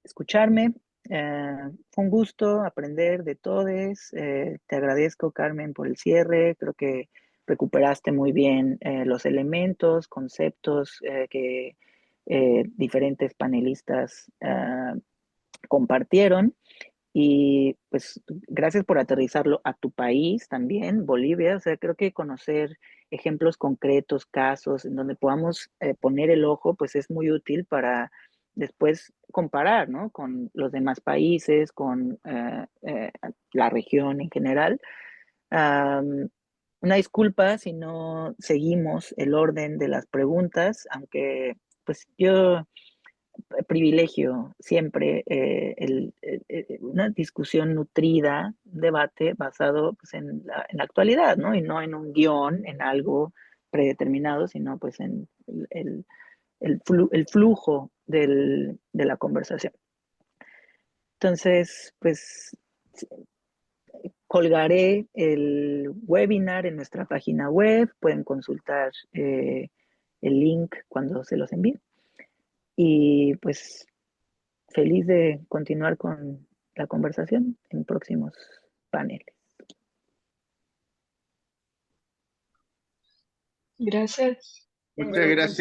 Speaker 2: escucharme. Fue un gusto aprender de todos. Te agradezco, Carmen, por el cierre. Creo que recuperaste muy bien los elementos, conceptos que diferentes panelistas compartieron. Y pues gracias por aterrizarlo a tu país también, Bolivia. O sea, creo que conocer ejemplos concretos, casos en donde podamos poner el ojo, pues es muy útil para después comparar, ¿no? Con los demás países, con la región en general. Una disculpa si no seguimos el orden de las preguntas, aunque pues yo privilegio siempre una discusión nutrida, un debate basado pues, en la actualidad, ¿no? Y no en un guión, en algo predeterminado, sino pues en el flujo de la conversación. Entonces, pues colgaré el webinar en nuestra página web, pueden consultar el link cuando se los envíe. Y pues feliz de continuar con la conversación en próximos paneles.
Speaker 8: Gracias.
Speaker 3: Muchas gracias.